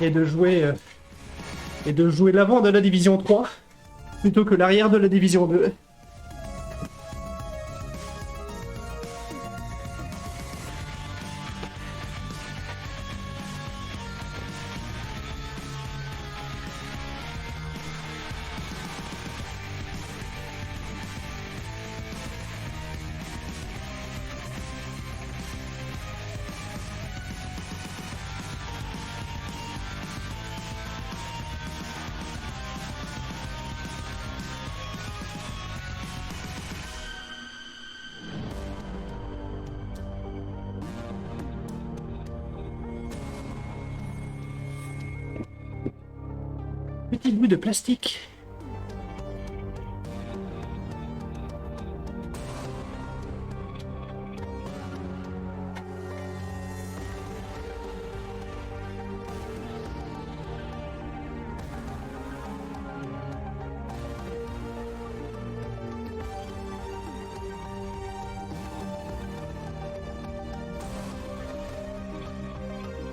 est de jouer l'avant de la division 3 plutôt que l'arrière de la division 2. Petit bout de plastique.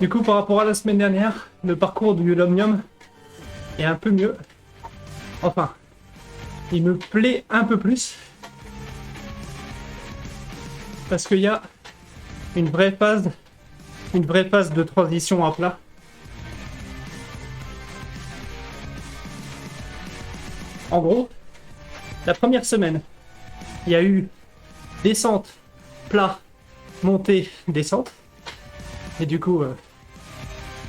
Du coup, par rapport à la semaine dernière, le parcours du Lomnium est un peu mieux. Enfin, il me plaît un peu plus. Parce qu'il y a une vraie phase de transition à plat. En gros, la première semaine, il y a eu descente, plat, montée, descente. Et du coup,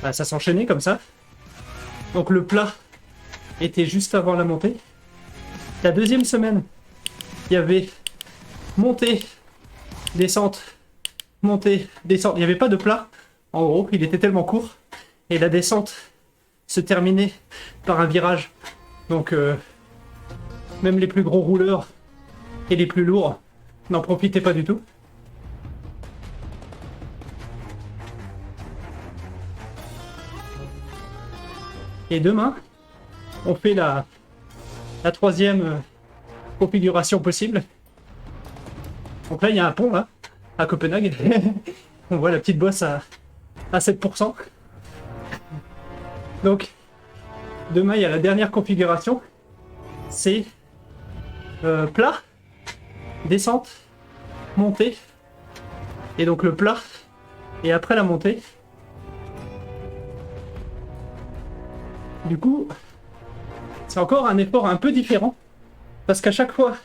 ça s'enchaînait comme ça. Donc le plat était juste avant la montée. La deuxième semaine, il y avait montée, descente, montée, descente. Il n'y avait pas de plat. En gros, il était tellement court. Et la descente se terminait par un virage. Donc même les plus gros rouleurs et les plus lourds n'en profitaient pas du tout. Et demain, on fait la troisième configuration possible. Donc là, il y a un pont, là, à Copenhague. On voit la petite bosse à 7%. Donc, demain, il y a la dernière configuration. C'est plat, descente, montée. Et donc le plat, et après la montée. Du coup, c'est encore un effort un peu différent, parce qu'à chaque fois,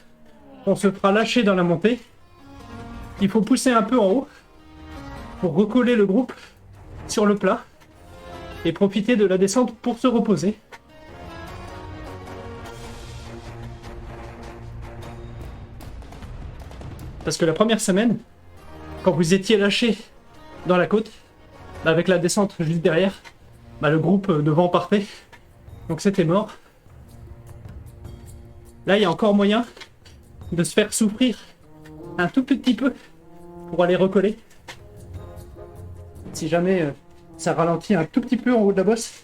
on se fera lâcher dans la montée. Il faut pousser un peu en haut pour recoller le groupe sur le plat et profiter de la descente pour se reposer. Parce que la première semaine, quand vous étiez lâché dans la côte, avec la descente juste derrière, le groupe devant partait. Donc c'était mort. Là, il y a encore moyen de se faire souffrir un tout petit peu pour aller recoller. Si jamais ça ralentit un tout petit peu en haut de la bosse.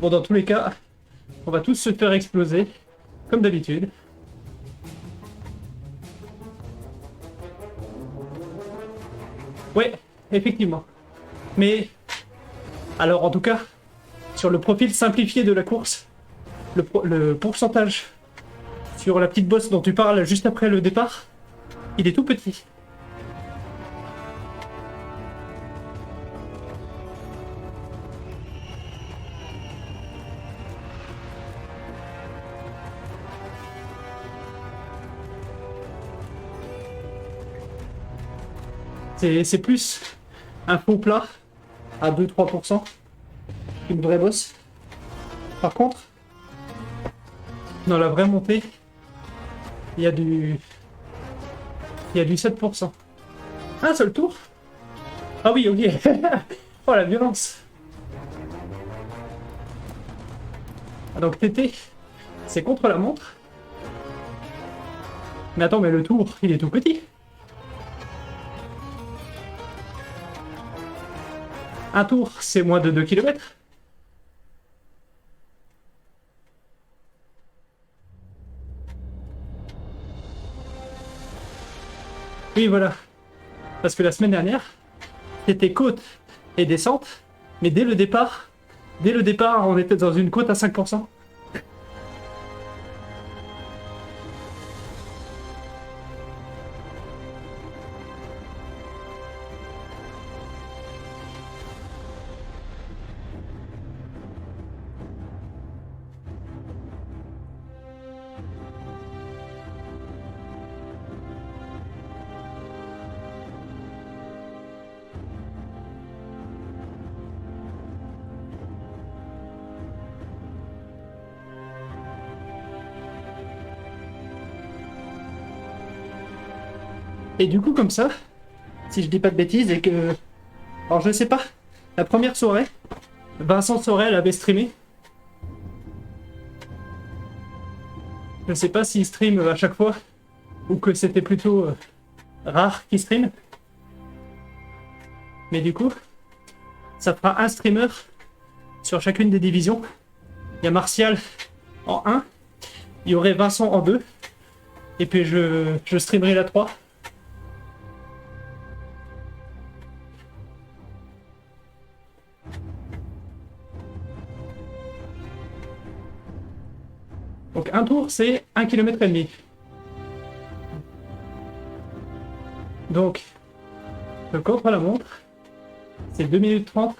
Bon, dans tous les cas, on va tous se faire exploser, comme d'habitude. Ouais, effectivement. Mais, alors en tout cas, sur le profil simplifié de la course, le pourcentage sur la petite bosse dont tu parles juste après le départ, il est tout petit. C'est plus un faux plat à 2-3% qu'une vraie bosse. Par contre, dans la vraie montée, il y a du 7%. Un seul tour? Ah oui, ok. Oh la violence. Donc TT, c'est contre la montre. Mais attends, mais le tour, il est tout petit. Un tour, c'est moins de 2 km. Oui, voilà. Parce que la semaine dernière, c'était côte et descente, mais dès le départ, on était dans une côte à 5%. Et du coup, comme ça, si je dis pas de bêtises, et que... Alors, je sais pas, la première soirée, Vincent Sorel avait streamé. Je sais pas s'il stream à chaque fois, ou que c'était plutôt rare qu'il stream. Mais du coup, ça fera un streamer sur chacune des divisions. Il y a Martial en 1, il y aurait Vincent en 2, et puis je streamerai la 3. Donc un tour, c'est 1,5 km. Donc, le contre-la-montre, c'est 2 minutes 30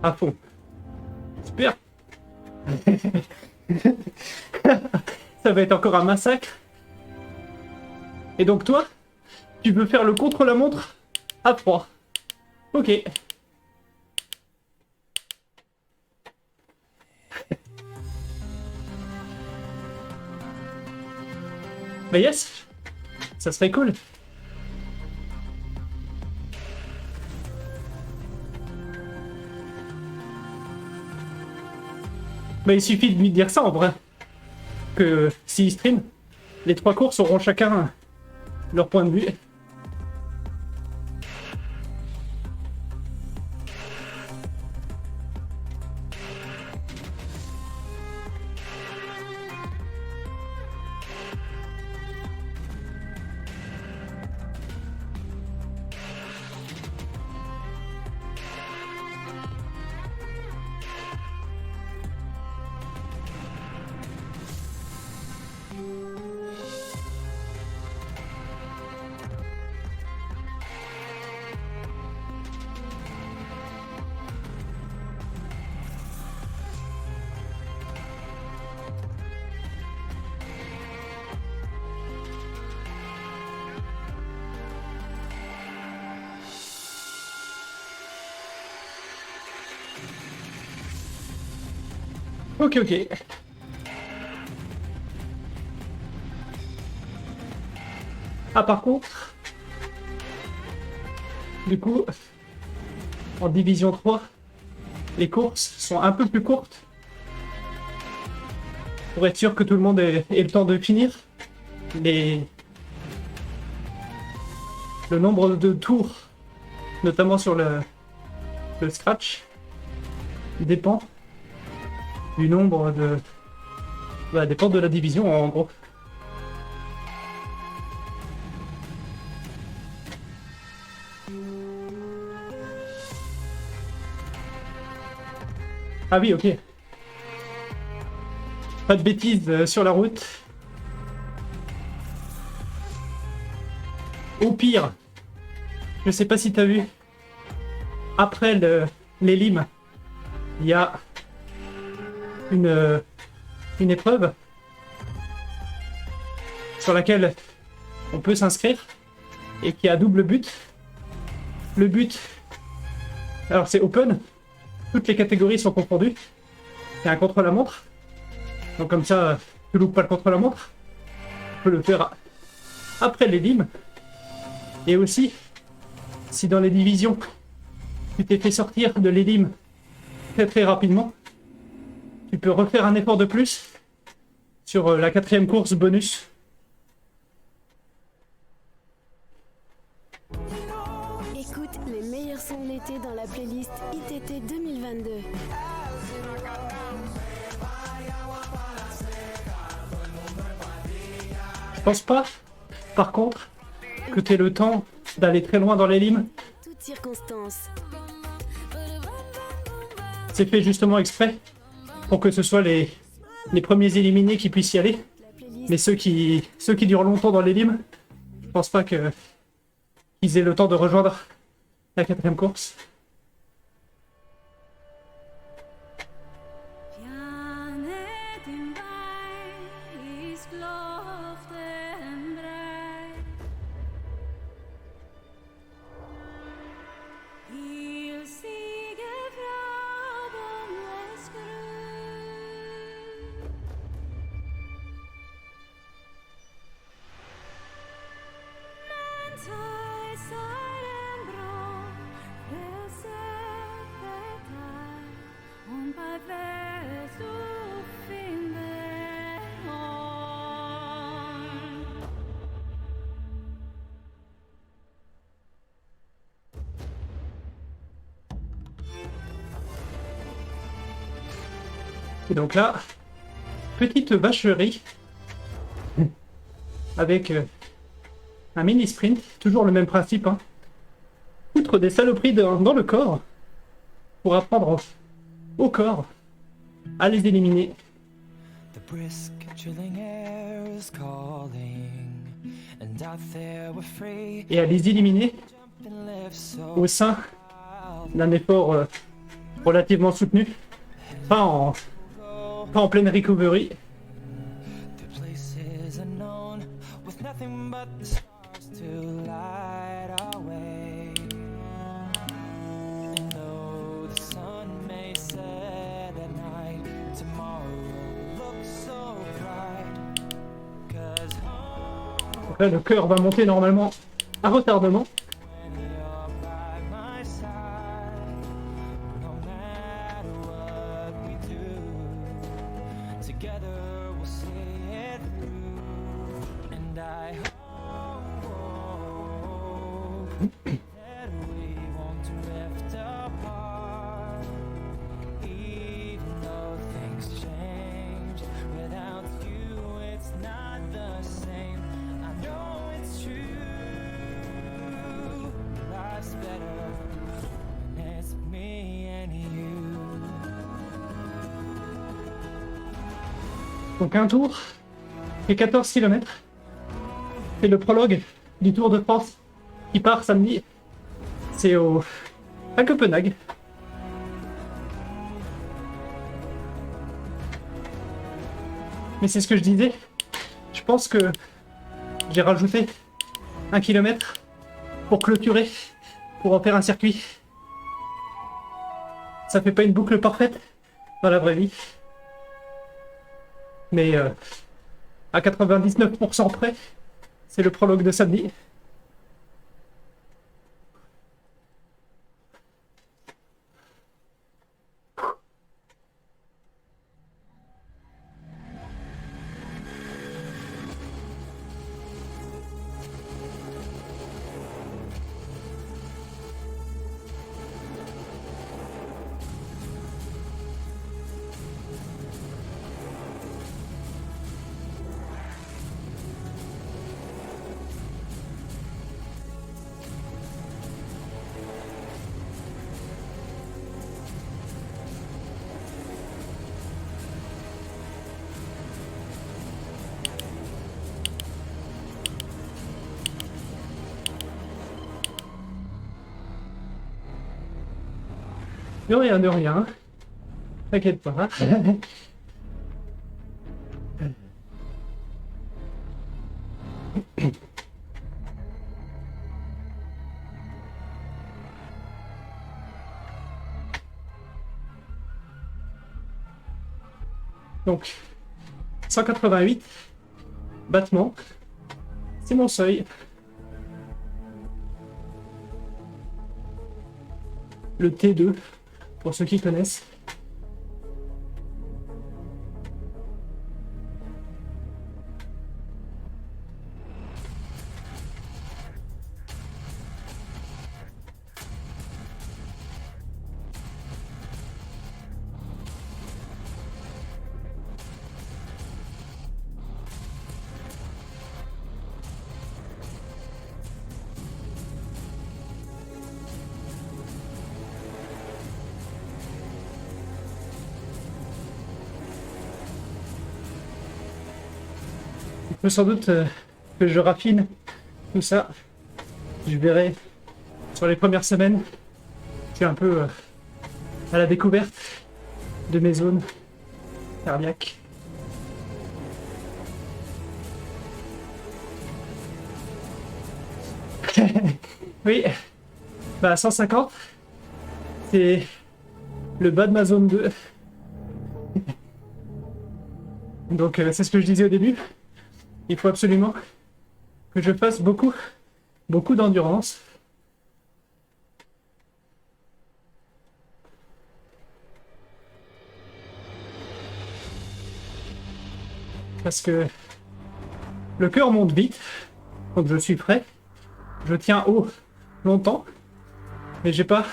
à fond. Super. Ça va être encore un massacre. Et donc toi, tu veux faire le contre-la-montre à froid. Ok. Bah yes, ça serait cool. Bah il suffit de lui dire ça en vrai. Que s'il stream, les 3 courses auront chacun leur point de vue. Ok, ok. Ah, par contre, du coup, en division 3, les courses sont un peu plus courtes. Pour être sûr que tout le monde ait le temps de finir. Le nombre de tours, notamment sur le scratch, dépend du nombre de... Bah, dépend de la division en gros. Ah oui, ok. Pas de bêtises sur la route. Au pire, je sais pas si t'as vu, après les limes, il y a une épreuve sur laquelle on peut s'inscrire et qui a double but. Le but, alors c'est open, toutes les catégories sont confondues. C'est un contre-la-montre, donc comme ça, tu loupes pas le contre-la-montre. Tu peux le faire après les limes. Et aussi, si dans les divisions, tu t'es fait sortir de l'élim très très rapidement, tu peux refaire un effort de plus sur la 4e course bonus. Écoute les meilleurs sons de l'été dans la playlist ITT 2022. Je pense pas, par contre, que t'aies le temps d'aller très loin dans les limes. Toutes circonstances. C'est fait justement exprès pour que ce soit les premiers éliminés qui puissent y aller. La playlist Mais ceux qui durent longtemps dans les limes, je pense pas qu'ils aient le temps de rejoindre la 4ème course. Janet im Weih ist loftenbreit. Il sige fraben es grün. Men sei seinem Brot, der Sekretär, und bei Versuch finde on. Et donc là, petite vacherie avec un mini sprint, toujours le même principe, hein. Foutre des saloperies dans le corps pour apprendre au corps à les éliminer. The brisk, chilling air is calling, and out there we're free, Et à les éliminer and live so au sein d'un effort relativement soutenu, pas en pleine recovery. to places unknown, with nothing but the stars to light our way. And though the sun may set at night, tomorrow looks so bright. 'Cause home, Donc là, le cœur va monter normalement à retardement. when you're by my side, no matter what we do, together we'll see it through. And I hope that we won't drift apart, even though things change. Without you, it's not the same. I know it's true. Life's better when it's me and you. Donc un tour et 14 km. C'est le prologue du Tour de France qui part samedi. C'est à Copenhague. Mais c'est ce que je disais. Je pense que j'ai rajouté 1 kilomètre pour clôturer, pour en faire un circuit. Ça fait pas une boucle parfaite dans la vraie vie. Mais à 99% près, c'est le prologue de samedi. De rien. T'inquiète pas. Donc, 188 battements. C'est mon seuil. Le T2, pour ceux qui connaissent. faut sans doute que je raffine tout ça. Je verrai sur les premières semaines. Je suis un peu à la découverte de mes zones cardiaques. Oui, bah 150, c'est le bas de ma zone 2. Donc c'est ce que je disais au début. Il faut absolument que je fasse beaucoup d'endurance. Parce que le cœur monte vite, donc je suis prêt. Je tiens haut longtemps, mais j'ai pas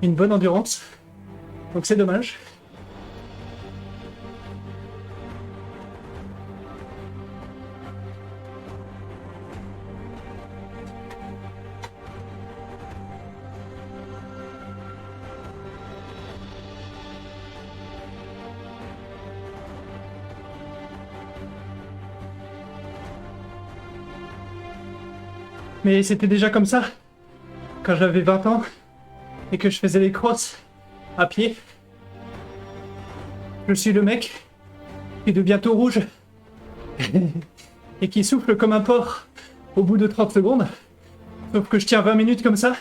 une bonne endurance, donc c'est dommage. Mais c'était déjà comme ça quand j'avais 20 ans et que je faisais les crosses à pied. Je suis le mec qui devient tout rouge et qui souffle comme un porc au bout de 30 secondes. Sauf que je tiens 20 minutes comme ça.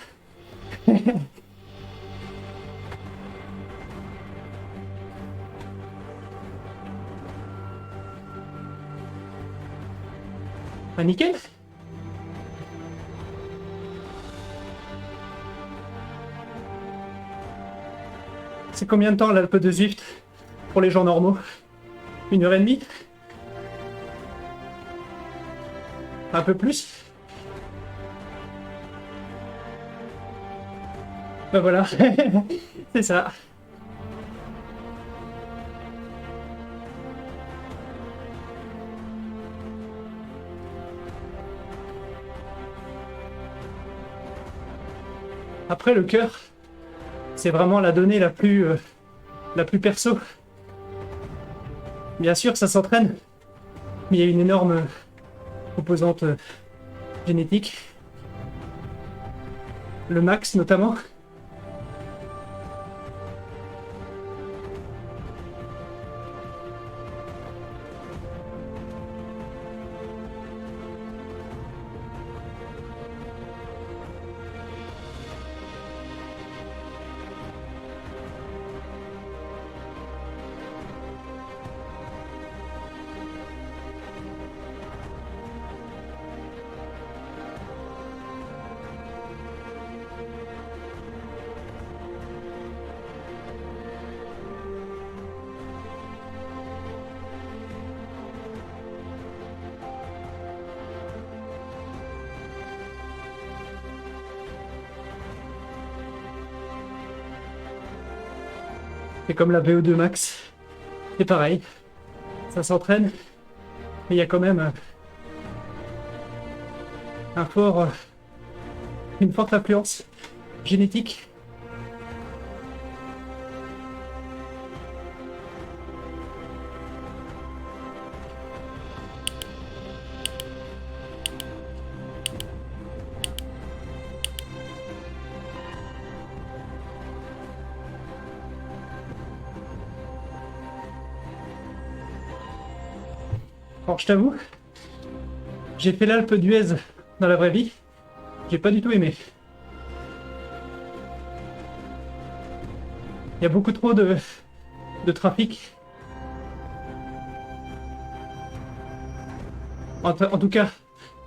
Ah, nickel. C'est combien de temps l'Alpe de Zwift pour les gens normaux? 1h30? Un peu plus? Ben voilà, c'est ça. Après, le cœur, c'est vraiment la donnée la plus perso. Bien sûr, ça s'entraîne, mais il y a une énorme composante génétique. Le max, notamment. C'est comme la VO2 max. C'est pareil. Ça s'entraîne. Mais il y a quand même une forte influence génétique. Alors je t'avoue, j'ai fait l'Alpe d'Huez dans la vraie vie, j'ai pas du tout aimé. Il y a beaucoup trop de trafic. En tout cas,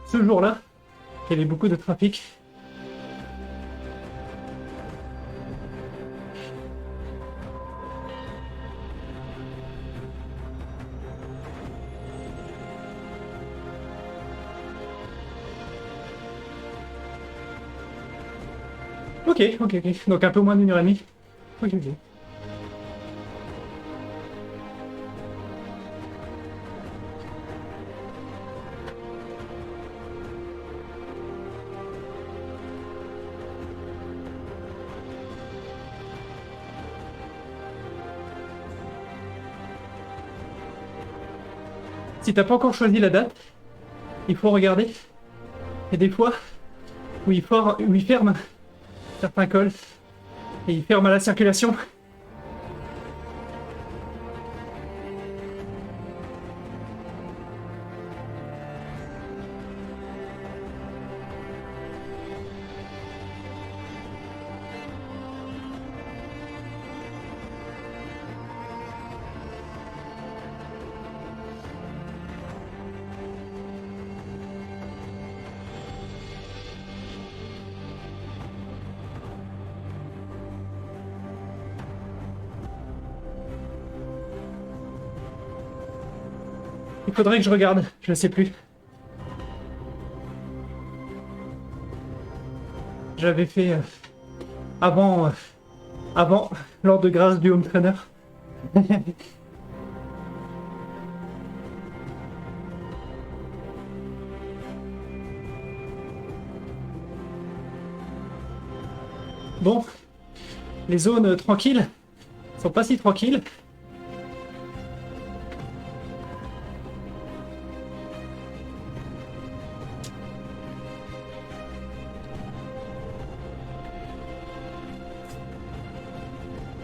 ce jour-là, il y avait beaucoup de trafic. Ok. Donc un peu moins d'1h30. Ok. Si t'as pas encore choisi la date, il faut regarder. Il y a des fois où il ferme certains cols et il ferme à la circulation. Il faudrait que je regarde, je sais plus. J'avais fait avant, lors de grâce du home trainer. Bon, les zones tranquilles sont pas si tranquilles.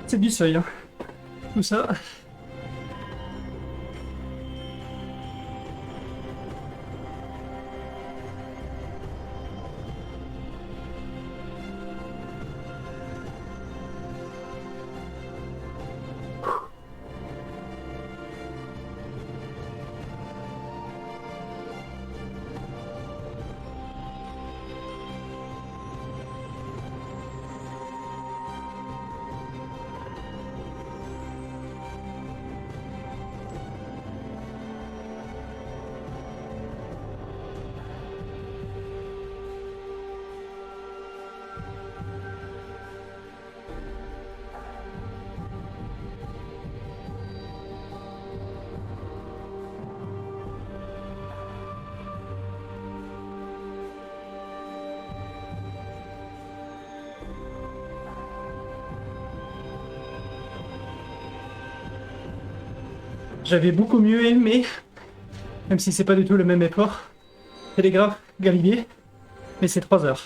C'est du seuil, hein. Tout ça. J'avais beaucoup mieux aimé, même si c'est pas du tout le même effort, Télégraphe Galibier, mais c'est 3 heures.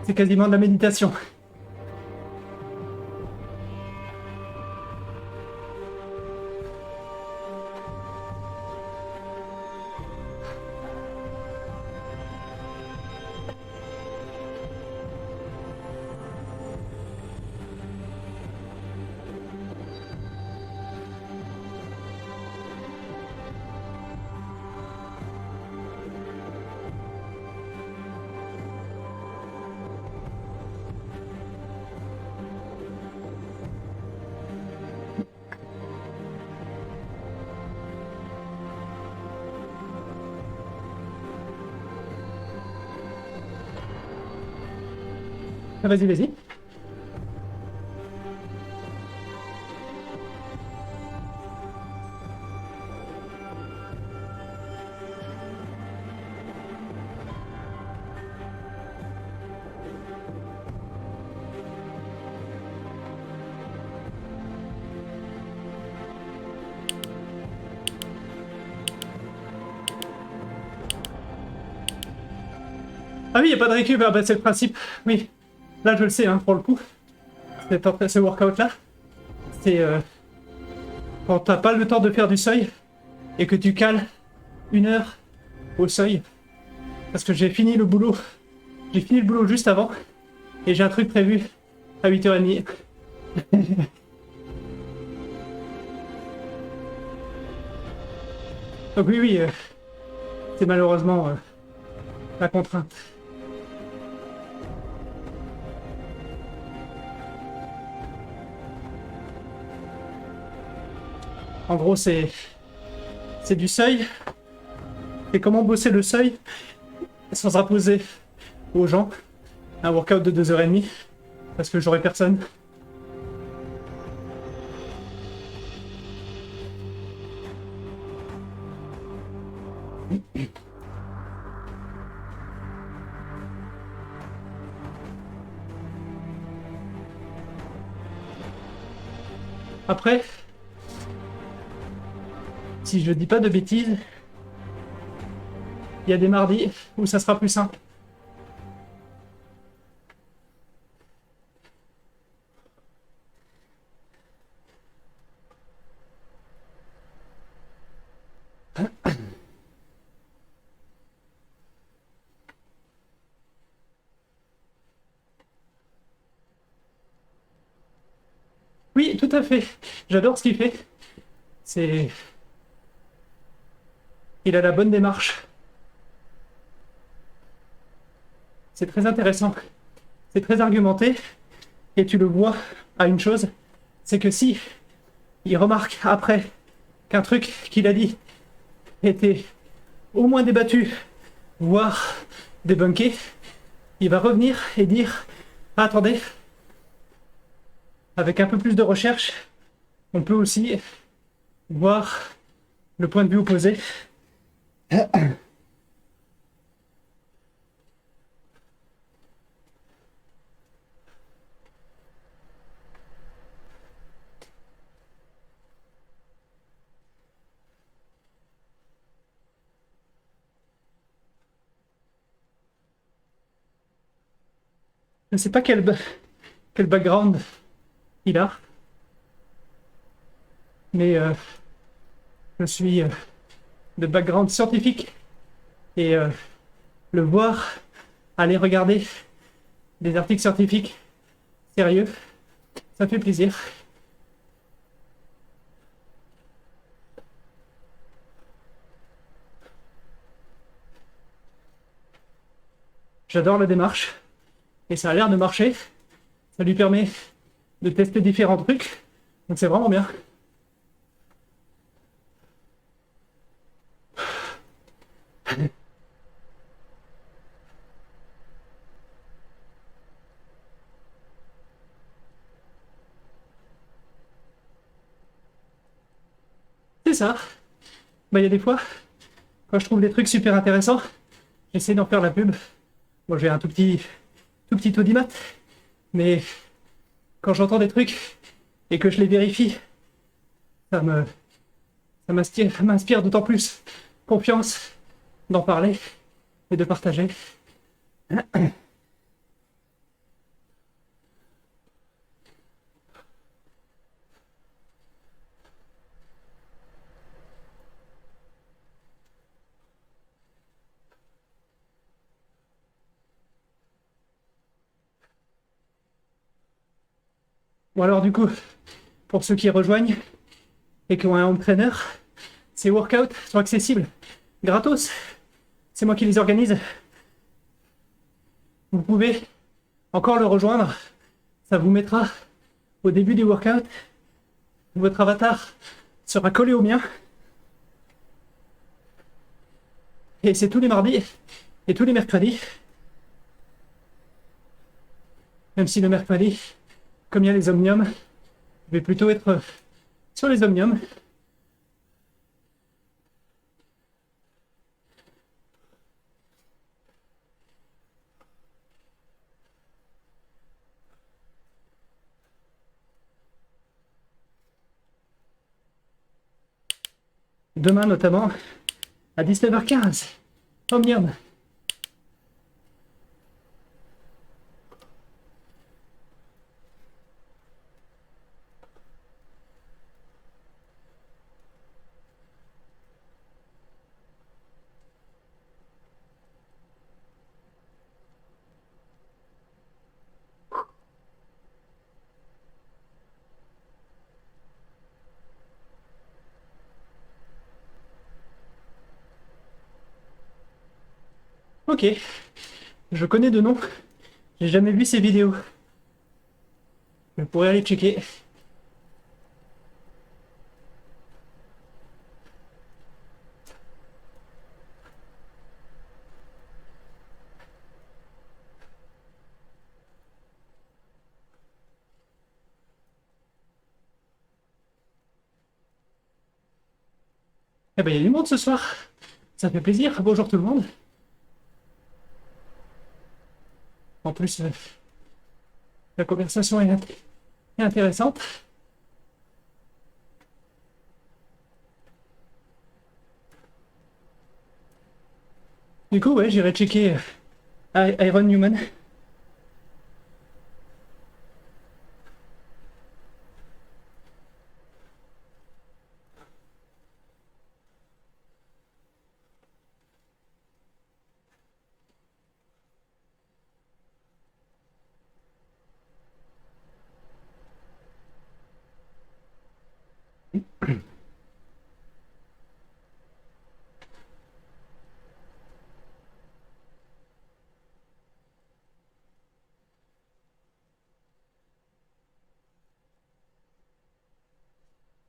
C'est quasiment de la méditation. Ah, vas-y, vas-y. Ah oui, il n'y a pas de récup, ah bah, c'est le principe. Oui, là je le sais, hein, pour le coup. Ce workout-là, c'est quand t'as pas le temps de faire du seuil et que tu cales 1 heure au seuil. Parce que j'ai fini le boulot. J'ai fini le boulot juste avant et j'ai un truc prévu à 8h30. Donc oui, c'est malheureusement la contrainte. En gros, c'est du seuil. Et comment bosser le seuil sans imposer aux gens un workout de 2h30 parce que j'aurai personne. si je dis pas de bêtises, il y a des mardis où ça sera plus simple. Oui, tout à fait. J'adore ce qu'il fait. C'est... Il a la bonne démarche. C'est très intéressant. C'est très argumenté. Et tu le vois à une chose, c'est que si il remarque après qu'un truc qu'il a dit était au moins débattu, voire débunké, il va revenir et dire ah, attendez, avec un peu plus de recherche, on peut aussi voir le point de vue opposé. Je ne sais pas quel background il a, mais je suis de background scientifique et le voir aller regarder des articles scientifiques sérieux, ça fait plaisir. J'adore la démarche et ça a l'air de marcher. Ça lui permet de tester différents trucs, donc c'est vraiment bien. C'est ça. Bah, il y a des fois, quand je trouve des trucs super intéressants, j'essaie d'en faire la pub. Bon, j'ai un tout petit audimat, mais quand j'entends des trucs et que je les vérifie, ça m'inspire d'autant plus confiance d'en parler et de partager. Bon alors du coup, pour ceux qui rejoignent et qui ont un home trainer, ces workouts sont accessibles gratos. C'est moi qui les organise. Vous pouvez encore le rejoindre. Ça vous mettra au début du workout. Votre avatar sera collé au mien. Et c'est tous les mardis et tous les mercredis. Même si le mercredi, comme il y a les omniums, je vais plutôt être sur les omniums. Demain notamment, à 19h15, omnium. Ok, je connais de nom, j'ai jamais vu ces vidéos. Je pourrais aller checker. Eh ben, il y a du monde ce soir. Ça fait plaisir. Bonjour tout le monde. En plus, la conversation est intéressante. Du coup, ouais, j'irai checker Iron Newman.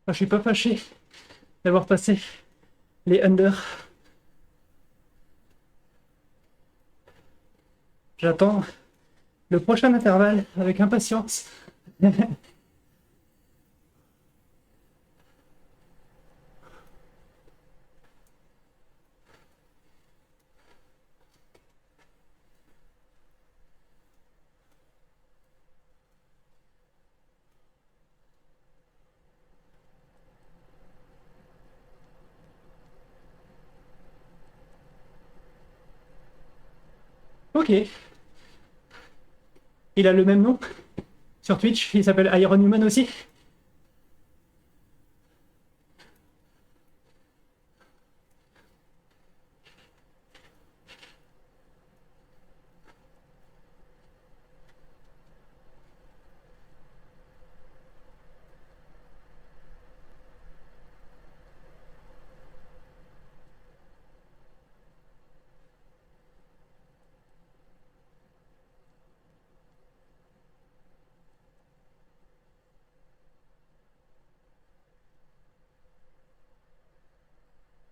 Ah, je suis pas fâché d'avoir passé les under. J'attends le prochain intervalle avec impatience. Ok. Il a le même nom sur Twitch. Il s'appelle Iron Human aussi.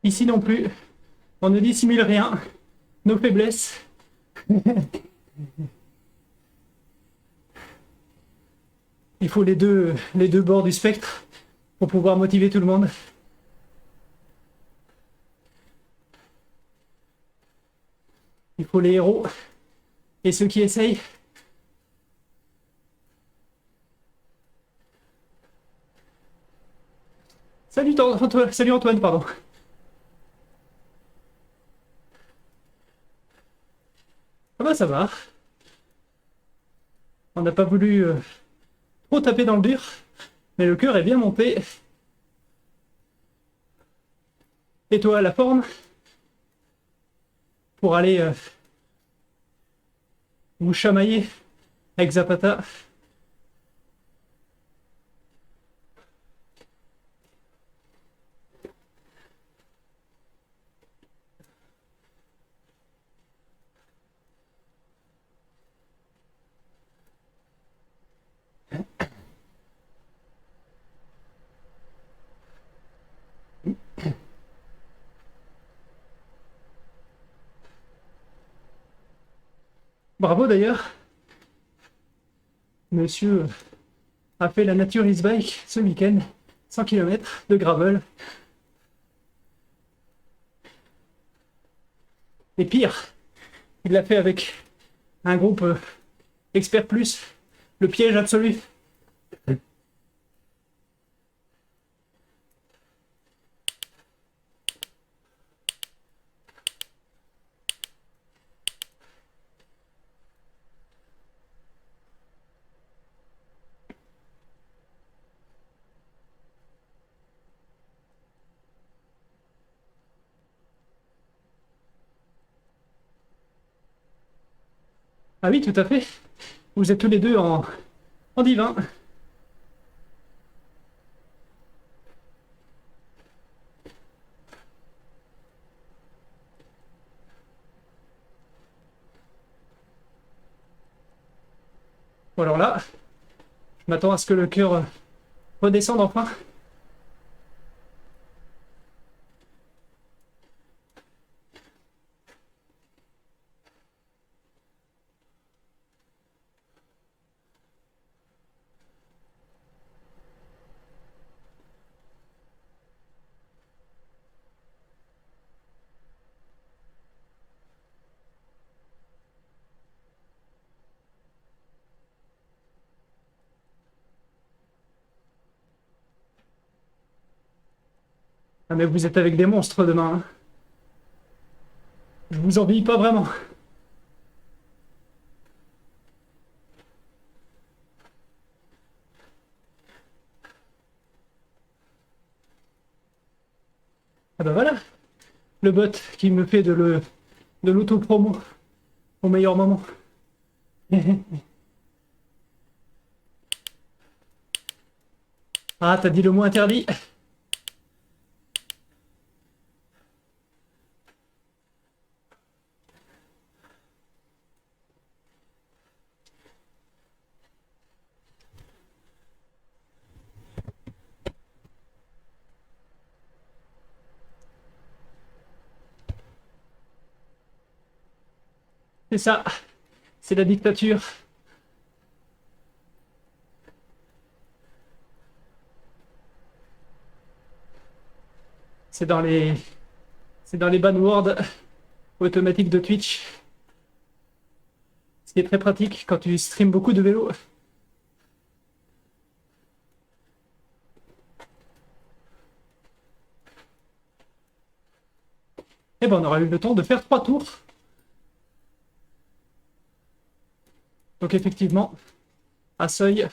Ici non plus. On ne dissimule rien. Nos faiblesses. Il faut les deux bords du spectre pour pouvoir motiver tout le monde. Il faut les héros et ceux qui essayent. Salut Antoine, pardon. Ah bah ça va. On n'a pas voulu trop taper dans le dur, mais le cœur est bien monté. Et toi, la forme pour aller vous chamailler avec Zapata. Bravo d'ailleurs. Monsieur a fait la Nature is Bike ce week-end. 100 km de gravel. Et pire, il l'a fait avec un groupe Expert Plus. Le piège absolu. Ah oui, tout à fait. Vous êtes tous les deux en divin. Bon alors là, je m'attends à ce que le cœur redescende enfin. Ah mais vous êtes avec des monstres demain, hein. Je vous envie pas vraiment. Ah bah voilà, le bot qui me fait de l'auto-promo au meilleur moment. Ah, t'as dit le mot interdit. C'est ça, c'est la dictature. C'est dans les ban words automatiques de Twitch. Ce qui est très pratique quand tu streams beaucoup de vélo. Et ben on aura eu le temps de faire 3 tours. Donc effectivement, à seuil,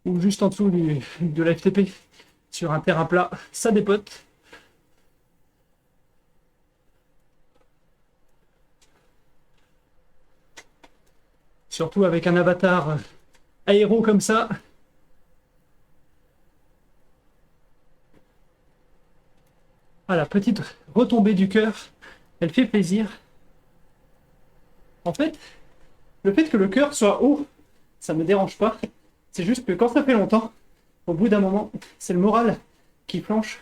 ou juste en dessous de la FTP, sur un terrain plat, ça dépote. Surtout avec un avatar aéro comme ça. Ah, la petite retombée du cœur, elle fait plaisir. En fait, le fait que le cœur soit haut, ça me dérange pas. C'est juste que quand ça fait longtemps, au bout d'un moment, c'est le moral qui flanche.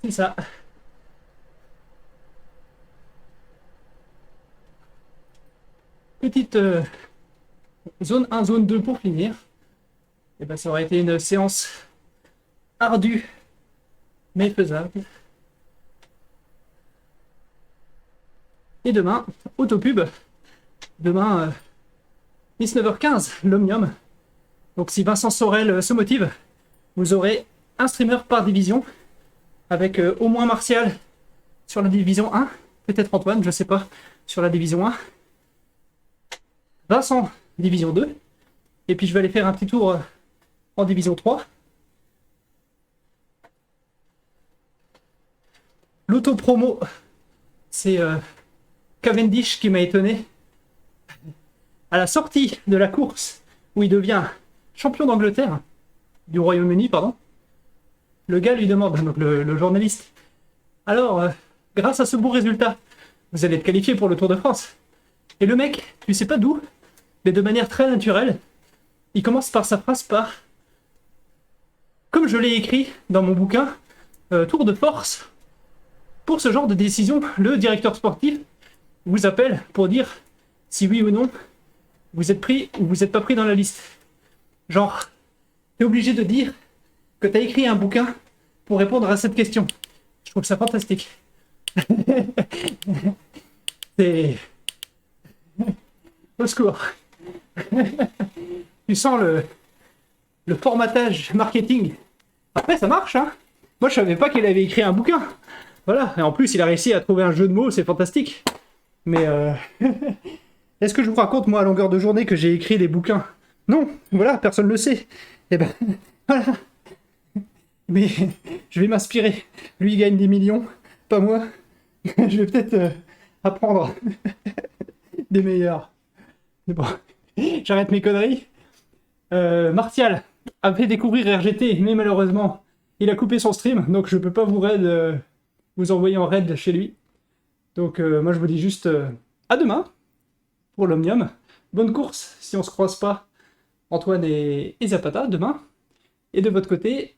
C'est ça. Petite zone 1, zone 2 pour finir. Et ben ça aurait été une séance ardue, mais faisable. Et demain, autopub. Demain, 19h15, l'Omnium. Donc si Vincent Sorel se motive, vous aurez un streamer par division, avec au moins Martial sur la division 1, peut-être Antoine, je sais pas, sur la division 1. Vincent, division 2. Et puis je vais aller faire un petit tour en division 3. L'auto-promo, c'est Cavendish qui m'a étonné. À la sortie de la course, où il devient champion d'Angleterre, du Royaume-Uni, pardon, le gars lui demande, donc le journaliste, alors, grâce à ce beau résultat, vous allez être qualifié pour le Tour de France. Et le mec, tu sais pas d'où, mais de manière très naturelle, il commence par sa phrase par, comme je l'ai écrit dans mon bouquin, Tour de force. Pour ce genre de décision, le directeur sportif vous appelle pour dire si oui ou non vous êtes pris ou vous n'êtes pas pris dans la liste. Genre, t'es obligé de dire que t'as écrit un bouquin pour répondre à cette question. Je trouve ça fantastique. C'est... Au secours. Tu sens le formatage marketing. Après, ça marche, hein. Moi, je savais pas qu'il avait écrit un bouquin. Voilà. Et en plus, il a réussi à trouver un jeu de mots, c'est fantastique. Mais est-ce que je vous raconte, moi, à longueur de journée, que j'ai écrit des bouquins? Non. Voilà, personne ne le sait. Et ben, voilà. Mais je vais m'inspirer. Lui, il gagne des millions, pas moi. Je vais peut-être apprendre des meilleurs. Mais bon, j'arrête mes conneries. Martial a fait découvrir RGT, mais malheureusement, il a coupé son stream, donc je peux pas vous envoyer en raid chez lui. Donc moi, je vous dis juste à demain pour l'Omnium. Bonne course, si on se croise pas, Antoine et Zapata, demain. Et de votre côté,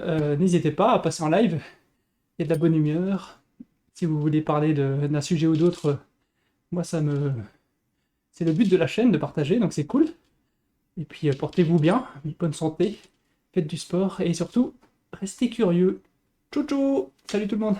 n'hésitez pas à passer en live. Il y a de la bonne humeur. Si vous voulez parler d'un sujet ou d'autre, moi c'est le but de la chaîne, de partager, donc c'est cool. Et puis portez-vous bien, bonne santé, faites du sport et surtout, restez curieux. Ciao ciao, salut tout le monde.